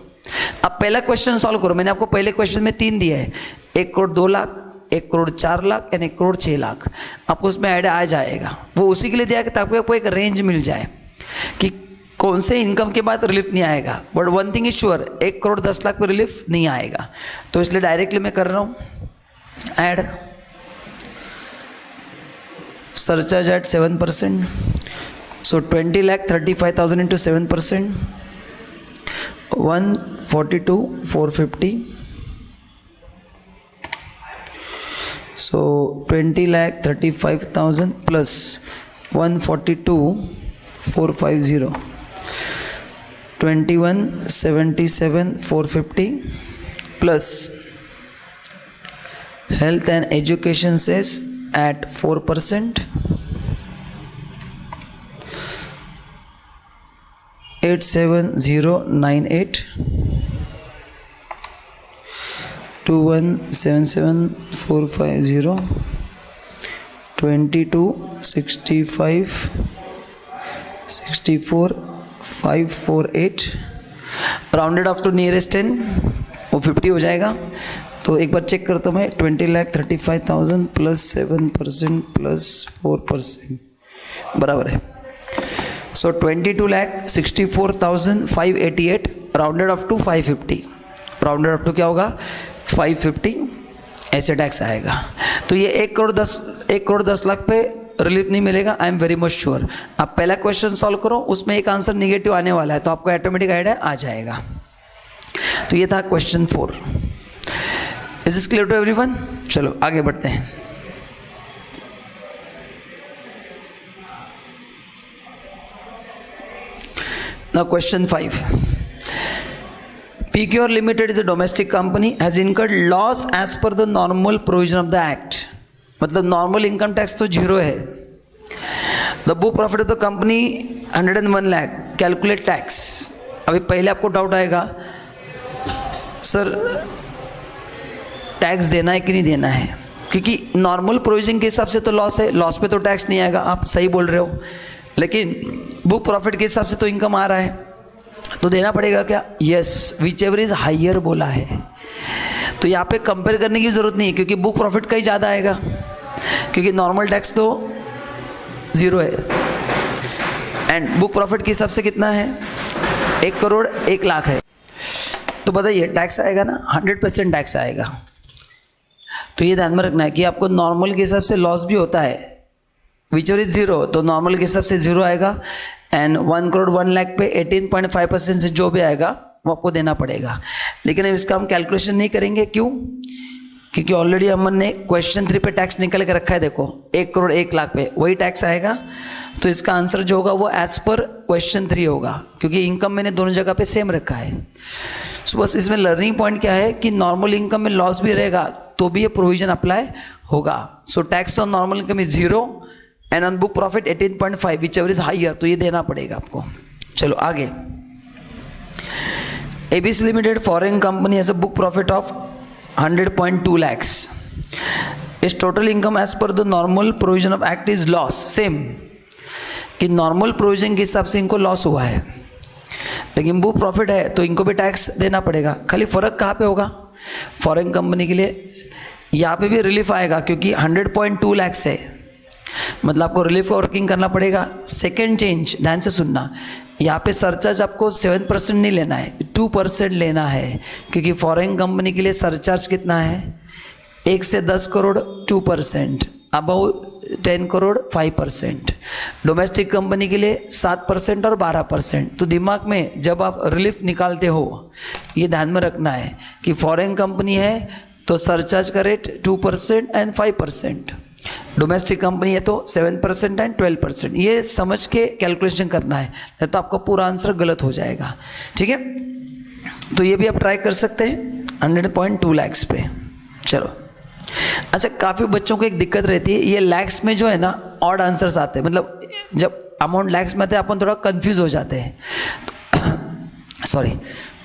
अब पहला क्वेश्चन सॉल्व करो। मैंने आपको पहले क्वेश्चन में 3 दिया है, 1 करोड़ 2 लाख, 1 करोड़ 4 लाख एंड 1 करोड़ 6 लाख। आपको उसमें ऐड आ जाएगा, वो उसी के लिए दिया कि ताकि आपको एक रेंज मिल जाए कि कौन से इनकम के बाद रिलीफ नहीं आएगा। But one thing is sure, 1 crore 10 lakh पर रिलीफ नहीं आएगा। तो इसलिए डायरेक्टली मैं कर रहा हूँ add surcharge at 7%। So 20,35,000 into 7%, 142,450। So 20,35,000 plus 142,450, 21,77,450 plus health and education cess at 4%, 87098, 21,77,450, 22,65, 64,548, rounded off to nearest 10, वो 50 हो जाएगा। तो एक बार चेक करता हूँ मैं, 20,35,000 प्लस 7% प्लस 4% बराबर है। So 22,64,588 rounded off to 550, rounded off to क्या होगा 550, ऐसे टैक्स आएगा। तो ये 1 करोड़ 10 लाख पे रिलीफ नहीं मिलेगा, आई एम वेरी मच श्योर। आप पहला क्वेश्चन सॉल्व करो, उसमें एक आंसर निगेटिव आने वाला है, तो आपको ऑटोमेटिक आइडिया आ जाएगा। तो ये था question 4। Is this clear to everyone? चलो आगे बढ़ते हैं। Now question 5, PQR Limited is a domestic company, has incurred loss as per the normal provision of the act. मतलब नॉर्मल इनकम टैक्स तो 0 है। The book profit of the company 101 lakh, calculate tax. अभी पहले आपको डाउट आएगा sir tax देना है कि नहीं देना है, क्योंकि नॉर्मल प्रोविजन के हिसाब से तो लॉस है, लॉस पे तो टैक्स नहीं आएगा, आप सही बोल रहे हो। लेकिन बुक प्रॉफिट के हिसाब से तो इनकम आ रहा है, तो देना पड़ेगा क्या? Yes, which ever is higher बोला है। तो यहाँ पे कंपेयर करने की ज़रूरत नहीं है, क्योंकि बुक प्रॉफिट का ही ज़्यादा आएगा, क्योंकि नॉर्मल टैक्स तो 0 है। एंड बुक प्रॉफिट के हिसाब से कितना है? 1 करोड़ 1 लाख है। तो बताइए टैक्स आएगा ना, 100% टैक्स आएगा। तो ये ध्यान में रखना है कि आपको नॉर्मल के हिसाब से लॉस भी होता है, विच एवर इज 0, तो नॉर्मल के हिसाब से 0 आएगा। एंड 1 करोड़ 1 लाख पे 18.5% से जो भी आएगा वो आपको देना पड़ेगा। लेकिन इसका हम कैलकुलेशन नहीं करेंगे, क्यों? क्योंकि ऑलरेडी हमने क्वेश्चन 3 पे टैक्स निकल के रखा है। देखो 1 करोड़ 1 लाख पे वही टैक्स आएगा। तो इसका आंसर जो होगा वो एज पर क्वेश्चन 3 होगा, क्योंकि इनकम मैंने दोनों जगह पे सेम रखा है। सो बस इसमें लर्निंग पॉइंट क्या है कि नॉर्मल इनकम में लॉस भी रहेगा तो भी ये प्रोविजन अप्लाई होगा. So tax on normal income is 0 and on book profit 18.5 whichever is higher, तो ये देना पड़ेगा आपको. चलो आगे. ABC limited foreign company has a book profit of 100.2 lakhs. इस total income as per the normal provision of act is loss. Same कि normal provision के हिसाब से इनको लॉस हुआ है, लेकिन बुक प्रॉफिट है तो इनको भी टैक्स देना पड़ेगा. खाली फ़र्क कहाँ पे होगा फॉरेन कंपनी के लिए, यहाँ पे भी रिलीफ आएगा क्योंकि 100.2 lakhs है, मतलब आपको रिलीफ का वर्किंग करना पड़ेगा. सेकेंड चेंज ध्यान से सुनना, यहाँ पे सरचार्ज आपको 7% नहीं लेना है, 2% लेना है, क्योंकि फॉरेन कंपनी के लिए सरचार्ज कितना है 1 से 10 crore 2%, above 10 crore 5%. Domestic company के लिए 7% और 12%. तो दिमाग में जब आप रिलीफ निकालते हो ये ध्यान में रखना है कि फॉरेन कंपनी है तो सरचार्ज का रेट 2% एंड 5%, डोमेस्टिक कंपनी है तो 7% एंड 12%. ये समझ के कैलकुलेशन करना है, नहीं तो आपका पूरा आंसर गलत हो जाएगा. ठीक है, तो ये भी आप ट्राई कर सकते हैं 100.2 lakhs पे. चलो अच्छा, काफ़ी बच्चों को एक दिक्कत रहती है, ये लैक्स में जो है ना ऑड आंसर्स आते हैं, मतलब जब अमाउंट लैक्स में आते हैं अपन थोड़ा कंफ्यूज हो जाते हैं. सॉरी,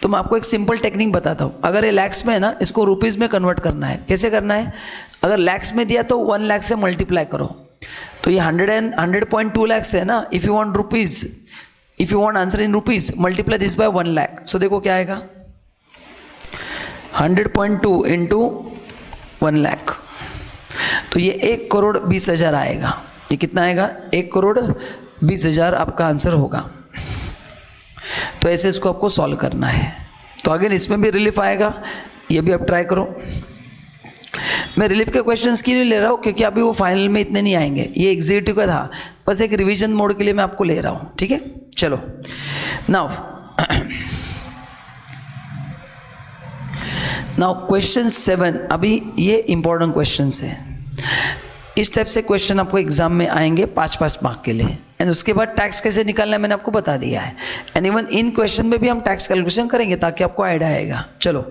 तो मैं आपको एक सिंपल टेक्निक बताता हूँ. अगर ये लैक्स में है ना, इसको रुपीज़ में कन्वर्ट करना है. कैसे करना है, अगर लैक्स में दिया तो 1 लाख से मल्टीप्लाई करो, तो ये 100.2 lakhs है ना. If you want rupees, if you want answer in rupees, multiply this by 1 lakh. So देखो क्या आएगा, 100.2 इंटू 1 लाख, तो ये 1,20,000 आएगा. ये कितना आएगा, 1,20,000 आपका आंसर होगा. तो ऐसे इसको आपको सॉल्व करना है. तो अगेन इसमें भी रिलीफ आएगा, ये भी आप ट्राई करो. मैं रिलीफ के क्वेश्चंस क्यों नहीं ले रहा हूँ, क्योंकि अभी वो फाइनल में इतने नहीं आएंगे, ये एग्जीक्यूटिव का था, बस एक रिवीजन मोड के लिए मैं आपको ले रहा हूँ. ठीक है, चलो नाउ क्वेश्चन 7. अभी ये इंपॉर्टेंट क्वेश्चंस है. इस टाइप से क्वेश्चन आपको एग्जाम में आएंगे 5-5 मार्क के लिए. एंड उसके बाद टैक्स कैसे निकालना है मैंने आपको बता दिया है. एंड इवन इन क्वेश्चन में भी हम टैक्स कैलकुलेशन करेंगे ताकि आपको आइडिया आएगा. चलो,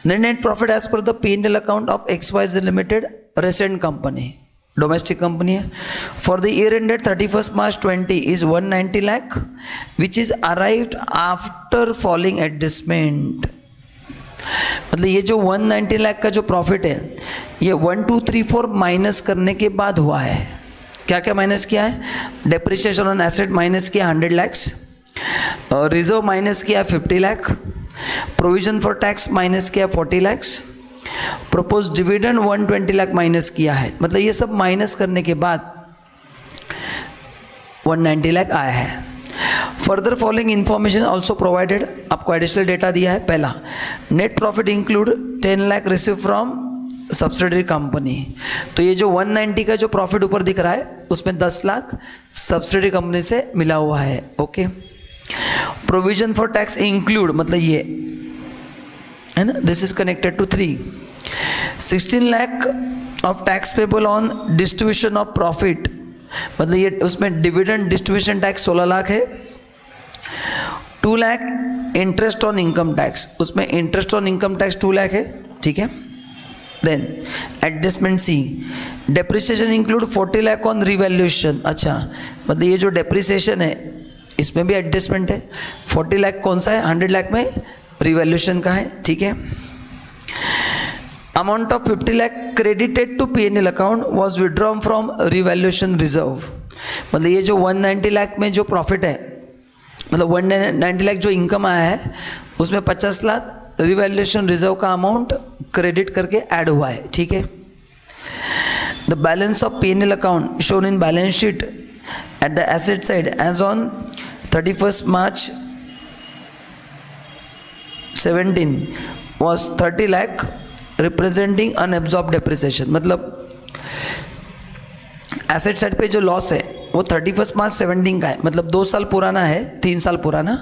net profit as per the P&L account of XYZ limited resident company, domestic company है, for the year ended 31 March 20 is 190 lakh which is arrived after following adjustment. मतलब ये जो 190 लाख का जो प्रॉफिट है ये 1 2 3 4 माइनस करने के बाद हुआ है. क्या क्या माइनस किया है, डेप्रिसिएशन ऑन एसेट माइनस किया 100 lakhs, रिजर्व माइनस किया 50 lakh, provision for tax minus किया 40 lakhs, propose dividend 120 lakh minus किया है. मतलब ये सब माइनस करने के बाद 190 lakh आया है. Further following information also provided, आपको एडिशनल डेटा दिया है. पहला, net profit include 10 lakh receive from subsidiary company. तो ये जो 190 का जो प्रॉफिट ऊपर दिख रहा है उसमें 10 लाख सब्सिडरी कंपनी से मिला हुआ है. Okay, provision for tax include, मतलब ये है ना, this is connected to 3. 16 lakh of tax payable on distribution of profit, मतलब ये उसमें डिविडेंड डिस्ट्रीब्यूशन टैक्स 16 लाख है. 2 lakh interest on income tax, उसमें interest on income tax 2 lakh है. ठीक है, then adjustment C, depreciation include 40 lakh on revaluation. अच्छा, मतलब ये जो डेप्रिसिएशन है इसमें भी एडजस्टमेंट है. 40 lakh कौन सा है, 100 lakh में रिवैल्यूएशन का है. ठीक है, amount of 50 lakh credited to P&L account was withdrawn from revaluation reserve. मतलब ये जो 190 lakh में जो प्रॉफिट है, मतलब 190 lakh जो इनकम आया है उसमें 50 लाख रिवैल्यूएशन रिजर्व का अमाउंट क्रेडिट करके ऐड हुआ है. ठीक है, the balance of P&L account shown in balance sheet at the asset side as on 31 March 17 was 30 lakh representing unabsorbed depreciation. मतलब एसेट साइड पे जो लॉस है वो 31 March 17 का है, मतलब 2 साल पुराना है, 3 साल पुराना,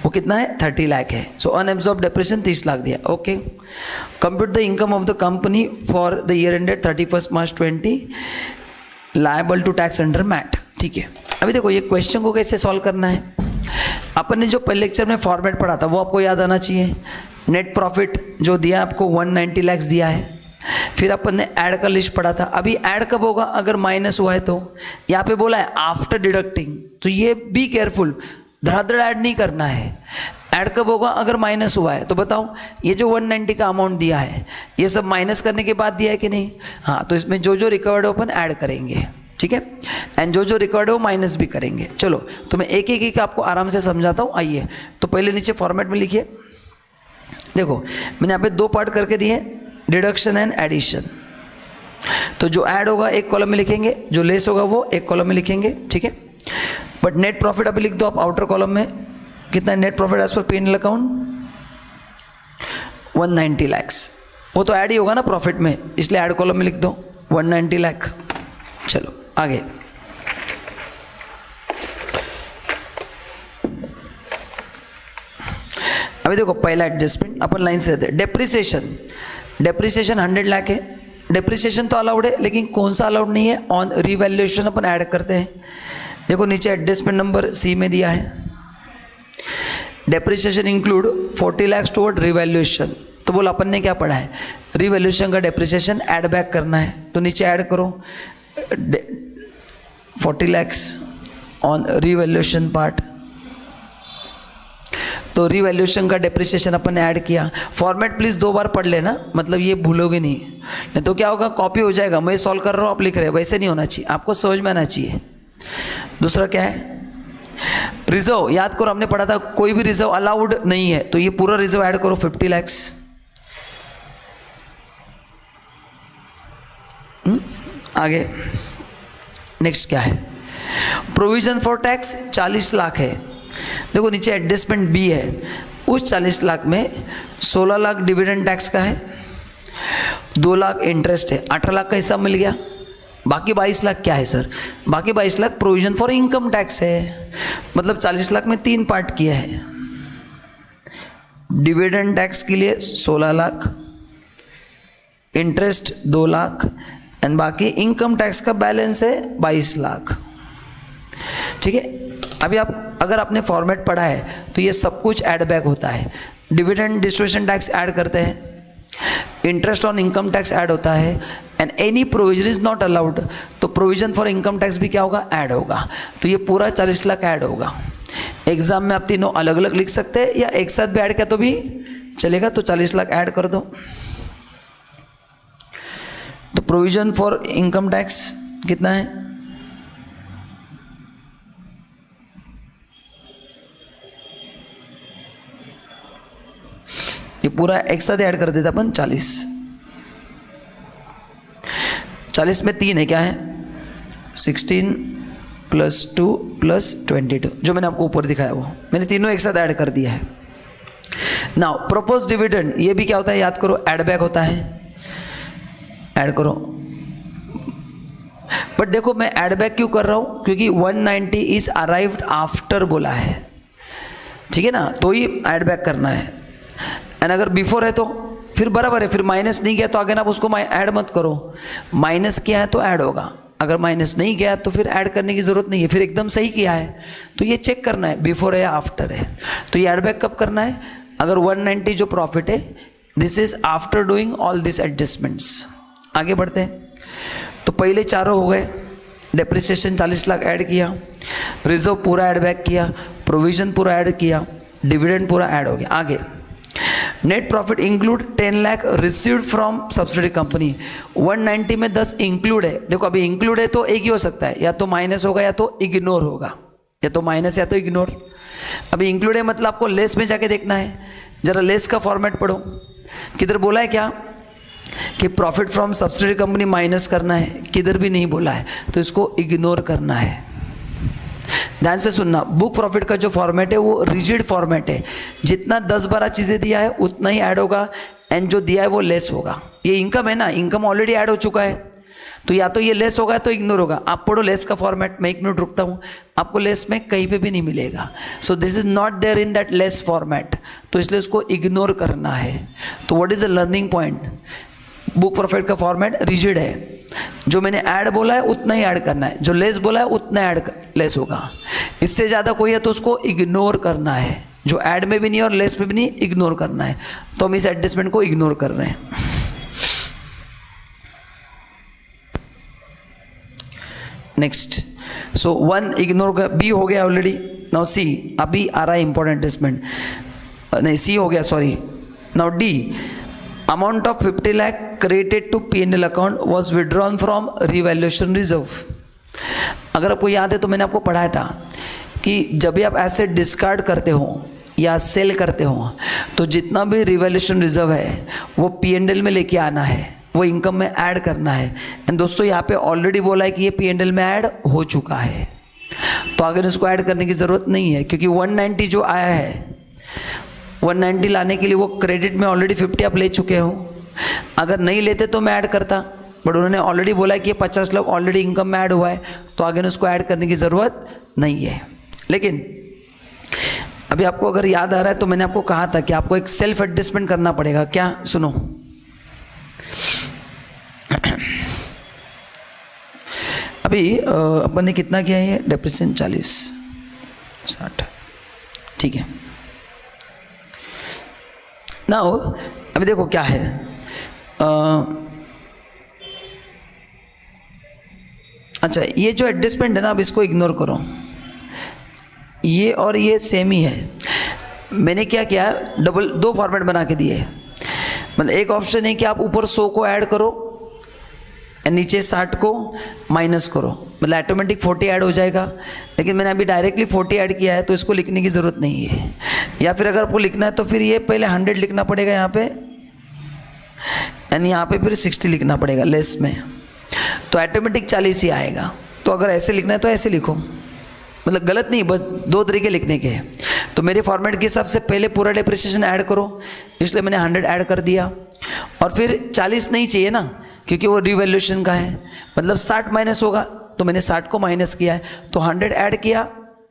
वो कितना है 30 लाख है. सो अनएब्जॉर्ब डेप्रिसिएशन 30 लाख दिया. Okay, compute the income of the company for the year ended 31 March 20 liable to tax under MAT. ठीक है, अभी देखो ये क्वेश्चन को कैसे सॉल्व करना है. अपन ने जो पहले लेक्चर में फॉर्मेट पढ़ा था वो आपको याद आना चाहिए. नेट प्रॉफिट जो दिया आपको 190 lakhs दिया है। फिर अपन ने ऐड का लिस्ट पढ़ा था। अभी ऐड कब होगा? अगर माइनस हुआ है तो। यहाँ पे बोला है आफ्टर डिडक्टिंग, तो ये बी केयरफुल, धड़ाधड़ ऐड नहीं करना है। ऐड कब होगा? अगर माइनस हुआ है। तो बताओ ये जो 190 का अमाउंट दिया है ये सब माइनस करने के बाद दिया है कि नहीं? हाँ, तो इसमें जो जो रिकवर्ड हो अपन ऐड करेंगे, ठीक है, एंड जो जो रिकॉर्ड हो माइनस भी करेंगे। चलो तो मैं एक एक आपको आराम से समझाता हूँ। आइए, तो पहले नीचे फॉर्मेट में लिखिए। देखो मैंने यहाँ पे दो पार्ट करके दिए, डिडक्शन एंड एडिशन। तो जो ऐड होगा एक कॉलम में लिखेंगे, जो लेस होगा वो एक कॉलम में लिखेंगे, ठीक है। बट नेट प्रॉफिट अभी लिख दो आप आउटर कॉलम में। कितना नेट प्रॉफिट एज पर P&L अकाउंट? 190 lakhs। वो तो ऐड ही होगा ना प्रॉफिट में, इसलिए ऐड कॉलम में लिख दो 190 lakh। चलो आगे। अभी देखो पहला एडजस्टमेंट अपन लाइन से देते हैं। डेप्रिसिएशन, डेप्रिसिएशन 100 लाख है। डेप्रिसिएशन तो अलाउड है, लेकिन कौन सा अलाउड नहीं है? ऑन रिवैल्यूएशन अपन ऐड करते हैं। देखो नीचे एडजस्टमेंट नंबर सी में दिया है, depreciation include 40 lakhs toward revaluation. तो बोला अपन ने क्या पढ़ा है? रिवैल्यूएशन का डेप्रिसिएशन ऐड बैक करना है। तो नीचे ऐड करो 40 lakhs ऑन रिवैल्यूएशन पार्ट। तो रिवैल्यूएशन का डेप्रिसिएशन अपन ने ऐड किया। फॉर्मेट प्लीज 2 बार पढ़ लेना, मतलब ये भूलोगे नहीं तो क्या होगा, कॉपी हो जाएगा। मैं सॉल्व कर रहा हूँ, आप लिख रहे हो, वैसे नहीं होना चाहिए, आपको समझ में आना चाहिए। दूसरा क्या है? रिजर्व। याद करो हमने पढ़ा था कोई भी रिजर्व अलाउड नहीं है, तो ये पूरा रिजर्व ऐड करो 50 lakhs। आगे नेक्स्ट क्या है? प्रोविजन फॉर टैक्स 40 लाख है। देखो नीचे एडजस्टमेंट बी है, उस 40 लाख में 16 लाख डिविडेंड टैक्स का है, 2 लाख इंटरेस्ट है, 18 लाख का हिस्सा मिल गया। बाकी 22 लाख क्या है सर? बाकी 22 lakh provision for income tax है। मतलब 40 लाख में 3 पार्ट किया है। डिविडेंड टैक्स के लिए 16 लाख, इंटरेस्ट 2 लाख एंड बाकी इनकम टैक्स का बैलेंस है 22 लाख, ठीक है। अभी आप अगर आपने फॉर्मेट पढ़ा है तो ये सब कुछ ऐड बैक होता है। डिविडेंड डिस्ट्रीब्यूशन टैक्स ऐड करते हैं, interest on income tax add होता है and any provision is not allowed. तो प्रोविजन फॉर इनकम टैक्स भी क्या होगा? ऐड होगा। तो ये पूरा 40 लाख ऐड होगा। एग्जाम में आप तीनों अलग अलग लिख सकते हैं या एक साथ भी ऐड किया तो भी चलेगा। तो 40 लाख ऐड कर दो। तो प्रोविजन फॉर इनकम टैक्स कितना है? ये पूरा एक साथ ऐड कर देता अपन 40। 40 में 3 है, क्या है? 16 + 2 + 22, जो मैंने आपको ऊपर दिखाया वो मैंने तीनों एक साथ ऐड कर दिया है। नाउ प्रपोज डिविडेंड, ये भी क्या होता है? याद करो, ऐड बैक होता है। ऐड करो। बट देखो मैं ऐड बैक क्यों कर रहा हूं? क्योंकि 190 इज अराइव्ड आफ्टर बोला है, ठीक है ना, तो ही ऐड बैक करना है। एंड अगर बिफोर है तो फिर बराबर है, फिर माइनस नहीं किया तो आगे ना आप उसको ऐड मत करो। माइनस किया है तो ऐड होगा, अगर माइनस नहीं किया तो फिर ऐड करने की जरूरत नहीं है। फिर एकदम सही किया है तो ये चेक करना है बिफोर है या आफ्टर है। तो ये ऐड बैक कब करना है? अगर 190 जो प्रॉफिट है, this is after doing all this adjustments. आगे बढ़ते हैं। तो पहले चारों हो गए। डेप्रिसिएशन 40 लाख ऐड किया, रिजर्व पूरा ऐड बैक किया, प्रोविजन पूरा ऐड किया, डिविडेंड पूरा ऐड हो गया। आगे net profit include 10 lakh received from subsidiary company. 190 में 10 इंक्लूड है। देखो अभी इंक्लूड है तो एक ही हो सकता है, या तो माइनस होगा या तो इग्नोर होगा, या तो माइनस या तो इग्नोर। अभी इंक्लूड है मतलब आपको लेस में जाके देखना है। जरा लेस का फॉर्मेट पढ़ो, किधर बोला है क्या कि profit from subsidiary company minus करना है? किधर भी नहीं बोला है, तो इसको इग्नोर करना है। ध्यान से सुनना, बुक प्रॉफिट का जो फॉर्मेट है वो रिजिड फॉर्मेट है। जितना 10-12 चीज़ें दिया है उतना ही ऐड होगा एंड जो दिया है वो लेस होगा। ये इनकम है ना, इनकम ऑलरेडी ऐड हो चुका है, तो या तो ये लेस होगा तो इग्नोर होगा। आप पढ़ो लेस का फॉर्मेट। मैं 1 मिनट रुकता हूँ, आपको लेस में कहीं पे भी नहीं मिलेगा। So this is not there in that less format, तो इसलिए उसको इग्नोर करना है। तो what is the learning point? Book profit का फॉर्मेट रिजिड है। जो मैंने ऐड बोला है उतना ही ऐड करना है, जो लेस बोला है उतना ऐड लेस होगा। इससे ज़्यादा कोई है तो उसको इग्नोर करना है। जो ऐड में भी नहीं और लेस में भी नहीं, इग्नोर करना है। तो हम इस एडजस्टमेंट को इग्नोर कर रहे हैं। नेक्स्ट, सो 1 इग्नोर कर, बी हो गया ऑलरेडी। नाउ सी, अभी आ रहा है इंपॉर्टेंट एडजस्टमेंट, नहीं सी हो गया, sorry. Now D, amount of 50 lakh created to P&L account was withdrawn from revaluation reserve. अगर आपको याद है तो मैंने आपको पढ़ाया था कि जब भी आप एसेट डिस्कार्ड करते हो या सेल करते हो तो जितना भी रिवैल्यूएशन रिजर्व है वो P&L में लेके आना है, वो इनकम में ऐड करना है। एंड दोस्तों यहाँ पे ऑलरेडी बोला है कि ये P&L में ऐड हो चुका है, तो अगर इसको ऐड करने की ज़रूरत नहीं है, क्योंकि 190 जो आया है 190 लाने के लिए वो क्रेडिट में ऑलरेडी 50 आप ले चुके हो। अगर नहीं लेते तो मैं ऐड करता, बट उन्होंने ऑलरेडी बोला कि ये 50 लाख ऑलरेडी इनकम में ऐड हुआ है, तो आगे उसको ऐड करने की ज़रूरत नहीं है। लेकिन अभी आपको अगर याद आ रहा है तो मैंने आपको कहा था कि आपको एक सेल्फ एडजस्टमेंट करना पड़ेगा। क्या? सुनो, अभी अपन ने कितना किया है, डेप्रिसिएशन 40-60, ठीक है। नाउ अभी देखो क्या है, अच्छा ये जो एडजस्टमेंट है ना, अब इसको इग्नोर करो, ये और ये सेम ही है। मैंने क्या किया, डबल 2 फॉर्मेट बना के दिए। मतलब एक ऑप्शन है कि आप ऊपर 100 को ऐड करो और नीचे 60 को माइनस करो, मतलब ऑटोमेटिक 40 ऐड हो जाएगा। लेकिन मैंने अभी डायरेक्टली 40 ऐड किया है तो इसको लिखने की ज़रूरत नहीं है। या फिर अगर आपको लिखना है तो फिर ये पहले 100 लिखना पड़ेगा यहाँ पे, यानी यहाँ पे फिर 60 लिखना पड़ेगा लेस में, तो ऑटोमेटिक 40 ही आएगा। तो अगर ऐसे लिखना है तो ऐसे लिखो, मतलब गलत नहीं, बस 2 तरीके लिखने के हैं। तो मेरे फॉर्मेट के हिसाब से पहले पूरा डेप्रिसिएशन ऐड करो, इसलिए मैंने 100 ऐड कर दिया। और फिर 40 नहीं चाहिए ना, क्योंकि वो रिवैल्यूएशन का है, मतलब 60 माइनस होगा, तो मैंने 60 को माइनस किया है, तो 100 ऐड किया,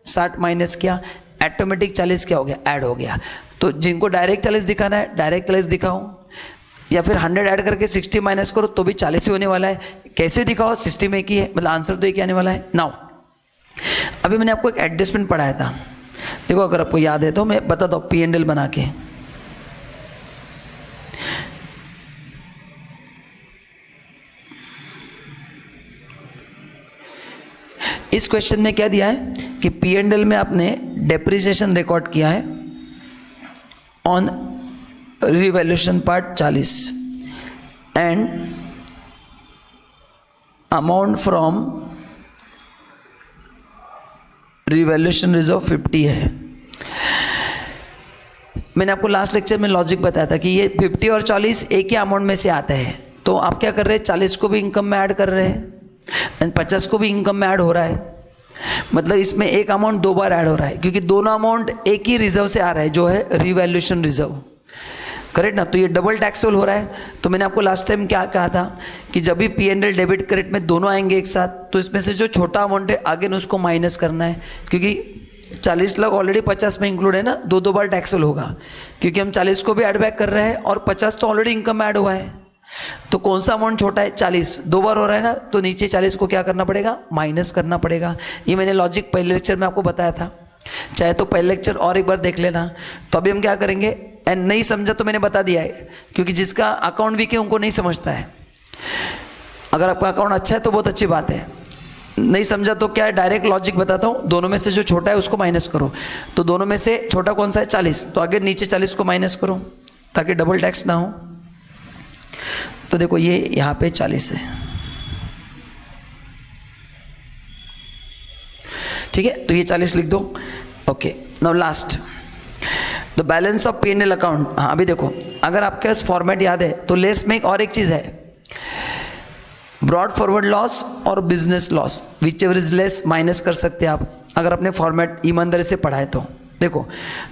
60 माइनस किया, ऑटोमेटिक 40 क्या हो गया, ऐड हो गया। तो जिनको डायरेक्ट 40 दिखाना है डायरेक्ट 40 दिखाओ, या फिर 100 ऐड करके 60 माइनस करो तो भी 40 ही होने वाला है। कैसे दिखाओ, 60 में एक ही है, मतलब आंसर तो एक ही आने वाला है। नाउ अभी मैंने आपको एक एडजस्टमेंट पढ़ाया था, देखो अगर आपको याद है तो मैं बताता हूँ P&L बना के। इस क्वेश्चन में क्या दिया है कि P&L में आपने डेप्रिसिएशन रिकॉर्ड किया है on revaluation part 40 and amount from revaluation reserve 50 है। मैंने आपको लास्ट लेक्चर में लॉजिक बताया था कि ये 50 और 40 एक ही अमाउंट में से आते हैं, तो आप क्या कर रहे हैं, 40 को भी इनकम में ऐड कर रहे हैं एंड 50 को भी इनकम में ऐड हो रहा है। मतलब इसमें एक अमाउंट 2 बार ऐड हो रहा है, क्योंकि दोनों अमाउंट एक ही रिजर्व से आ रहा है जो है रिवैल्यूएशन रिजर्व, करेक्ट ना। तो ये डबल टैक्सेबल हो रहा है। तो मैंने आपको लास्ट टाइम क्या कहा था कि जब भी P&L डेबिट क्रेडिट में दोनों आएंगे एक साथ, तो इसमें से जो छोटा अमाउंट है आगे न उसको माइनस करना है, क्योंकि 40 लाख ऑलरेडी 50 में इंक्लूड है ना, 2 बार टैक्सेबल होगा, क्योंकि हम 40 को भी ऐड बैक कर रहे हैं और 50 तो ऑलरेडी इनकम में ऐड हुआ है। तो कौन सा अमाउंट छोटा है, 40 2 बार हो रहा है ना, तो नीचे 40 को क्या करना पड़ेगा, माइनस करना पड़ेगा। ये मैंने लॉजिक पहले लेक्चर में आपको बताया था, चाहे तो पहले लेक्चर और एक बार देख लेना। तो अभी हम क्या करेंगे, एंड नहीं समझा तो मैंने बता दिया है, क्योंकि जिसका अकाउंट वीक है उनको नहीं समझता है। अगर आपका अकाउंट अच्छा है तो बहुत अच्छी बात है, नहीं समझा तो क्या है, डायरेक्ट लॉजिक बताता हूँ। दोनों में से जो छोटा है उसको माइनस करो, तो दोनों में से छोटा कौन सा है, 40, तो आगे नीचे 40 को माइनस करो ताकि डबल टैक्स ना हो। तो देखो ये यहाँ पे 40 है, ठीक है, तो ये 40 लिख दो। Okay, now last the balance of P&L account. हाँ अभी देखो, अगर आपके पास फॉर्मेट याद है तो लेस में एक और एक चीज़ है, ब्रॉड फॉरवर्ड लॉस और business loss, which ever is less minus कर सकते हैं आप, अगर अपने फॉर्मेट ईमानदारी से पढ़ाए तो। देखो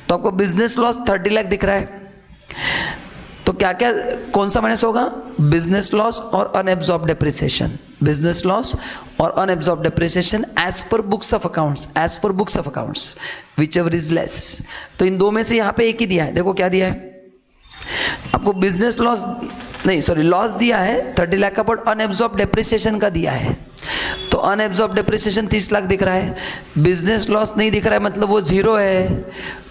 तो आपको बिजनेस लॉस 30 लाख दिख रहा है, तो क्या क्या कौन सा माइनस होगा, बिजनेस लॉस और अनएब्जॉर्ब डेप्रिसिएशन, बिजनेस लॉस और unabsorbed depreciation as per books of accounts, as per books of accounts whichever is less. तो इन 2 में से यहाँ पे एक ही दिया है, देखो क्या दिया है आपको, बिजनेस लॉस नहीं सॉरी लॉस दिया है 30 लाख का, बट अनएब्जॉर्ब डेप्रिसिएशन का दिया है। तो तो अनएब्जॉर्ब डेप्रिसिएशन 30 लाख दिख रहा है, बिजनेस लॉस नहीं दिख रहा है, मतलब वो जीरो है,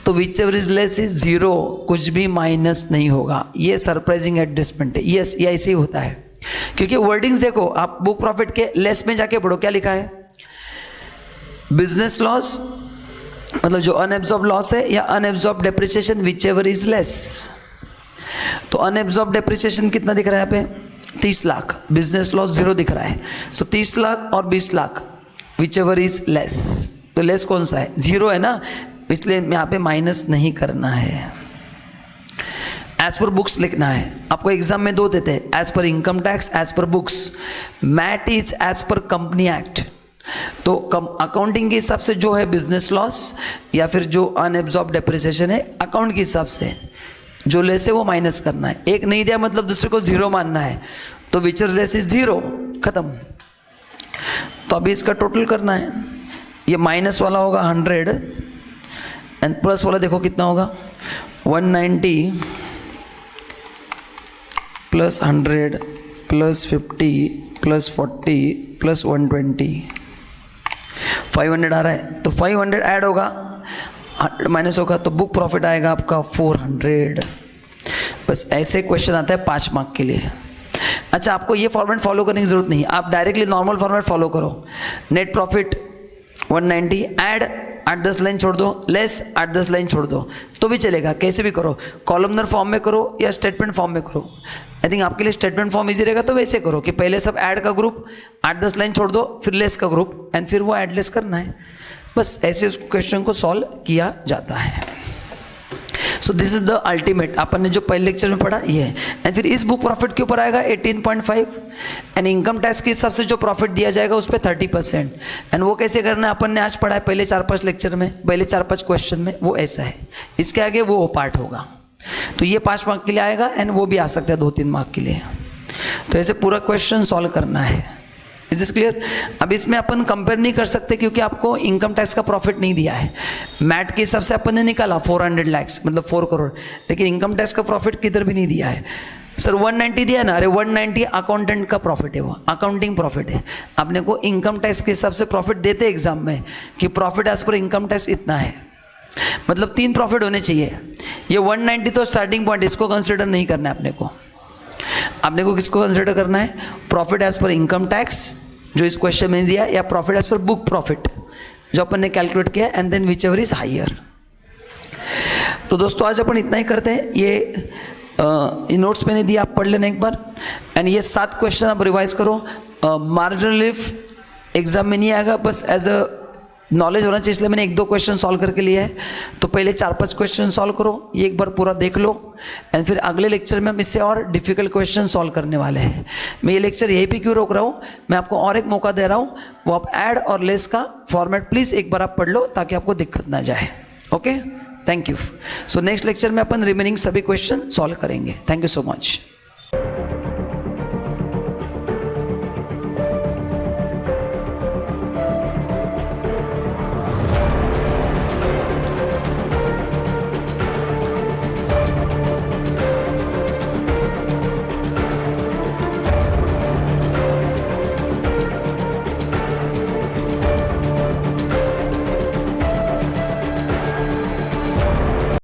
तो which ever is less is zero, कुछ भी माइनस नहीं होगा। ये सरप्राइजिंग एडजस्टमेंट है। यस, ये ऐसे ही होता है, क्योंकि वर्डिंग्स देखो, आप बुक प्रॉफिट के लेस में जाके पढ़ो, क्या लिखा है, बिजनेस लॉस मतलब जो अनएब्जॉर्ब लॉस है, या unabsorbed depreciation which ever is less. तो अनएब्जॉर्ब डेप्रिसिएशन कितना दिख रहा है यहाँ पे, 30 लाख, बिजनेस लॉस जीरो दिख रहा है, सो 30 लाख और 20 lakh which ever is less, तो लेस कौन सा है, जीरो है ना, इसलिए यहाँ पे माइनस नहीं करना है। एज पर बुक्स लिखना है, आपको एग्जाम में दो देते हैं, as per income tax, as per books. MAT is as per company act, तो अकाउंटिंग के हिसाब से जो है बिजनेस लॉस या फिर जो अनएब्जॉर्ब डेप्रिसिएशन है अकाउंट के हिसाब से जो लेस है वो माइनस करना है। एक नहीं दिया मतलब दूसरे को जीरो मानना है, तो which is less is zero, खत्म। तो अभी इसका टोटल करना है, ये माइनस वाला होगा 100 एंड प्लस वाला देखो कितना होगा, 190 प्लस 100 प्लस 50 प्लस 40 प्लस 120, 500 आ रहा है, तो 500 ऐड होगा, 100 माइनस होगा, तो बुक प्रॉफिट आएगा आपका 400। बस ऐसे क्वेश्चन आता है 5 मार्क के लिए। अच्छा, आपको ये फॉर्मेट फॉलो करने की जरूरत नहीं, आप डायरेक्टली नॉर्मल फॉर्मेट फॉलो करो। नेट प्रॉफिट 190, ऐड 8-10 लाइन छोड़ दो, लेस 8-10 लाइन छोड़ दो, तो भी चलेगा, कैसे भी करो, कॉलमनर फॉर्म में करो या स्टेटमेंट फॉर्म में करो। आई थिंक आपके लिए स्टेटमेंट फॉर्म इजी रहेगा, तो वैसे करो कि पहले सब ऐड का ग्रुप 8-10 लाइन छोड़ दो, फिर लेस का ग्रुप एंड फिर वो ऐड लेस करना है। बस ऐसे उस क्वेश्चन को सॉल्व किया जाता है। So this is the ultimate, अपन ने जो पहले लेक्चर में पढ़ा ये है। एंड फिर इस बुक प्रॉफिट के ऊपर आएगा 18.5 एंड इनकम टैक्स के हिसाब से जो प्रॉफिट दिया जाएगा उस पर 30%। एंड वो कैसे करना है अपन ने आज पढ़ा है पहले 4-5 लेक्चर में, पहले 4-5 क्वेश्चन में, वो ऐसा है। इसके आगे वो पार्ट होगा, तो ये 5 मार्क के लिए आएगा एंड वो भी आ सकता है 2-3 मार्क के लिए। तो ऐसे पूरा क्वेश्चन सॉल्व करना है। Is is clear? अब इसमें अपन कंपेयर नहीं कर सकते क्योंकि आपको इनकम टैक्स का प्रॉफिट नहीं दिया है। मैट के हिसाब से अपन ने निकाला 400 लाख मतलब 4 करोड़, लेकिन इनकम टैक्स का प्रॉफिट किधर भी नहीं दिया है। सर 190 दिया ना, अरे 190 अकाउंटेंट का प्रॉफिट है, वो अकाउंटिंग प्रॉफिट है। अपने को इनकम टैक्स के हिसाब से प्रॉफिट देते एग्जाम में कि profit as per income tax इतना है, मतलब 3 प्रॉफिट होने चाहिए। ये 190 तो स्टार्टिंग पॉइंट, इसको कंसिडर नहीं करना है अपने को। आपने को किसको कंसिडर करना है, profit as per income tax जो इस क्वेश्चन में दिया, या profit as per book profit जो अपन ने कैलकुलेट किया, and then whichever is higher. तो दोस्तों आज अपन इतना ही करते हैं। ये नोट्स मैंने दिया, आप पढ़ लेना एक बार। एंड ये 7 क्वेश्चन आप रिवाइज करो। मार्जिनल रिलीफ एग्जाम में नहीं आएगा, बस एज अ नॉलेज होना चाहिए, इसलिए मैंने 1-2 क्वेश्चन सॉल्व करके लिए है। तो पहले 4-5 क्वेश्चन सॉल्व करो, ये एक बार पूरा देख लो, एंड फिर अगले लेक्चर में हम इससे और डिफिकल्ट क्वेश्चन सॉल्व करने वाले हैं। मैं ये लेक्चर यहीं पे क्यों रोक रहा हूँ, मैं आपको और एक मौका दे रहा हूँ, वो आप ऐड और लेस का फॉर्मेट प्लीज़ एक बार आप पढ़ लो ताकि आपको दिक्कत ना जाए। Okay, thank you. So next lecture में अपन रिमेनिंग सभी क्वेश्चन सॉल्व करेंगे। Thank you so much.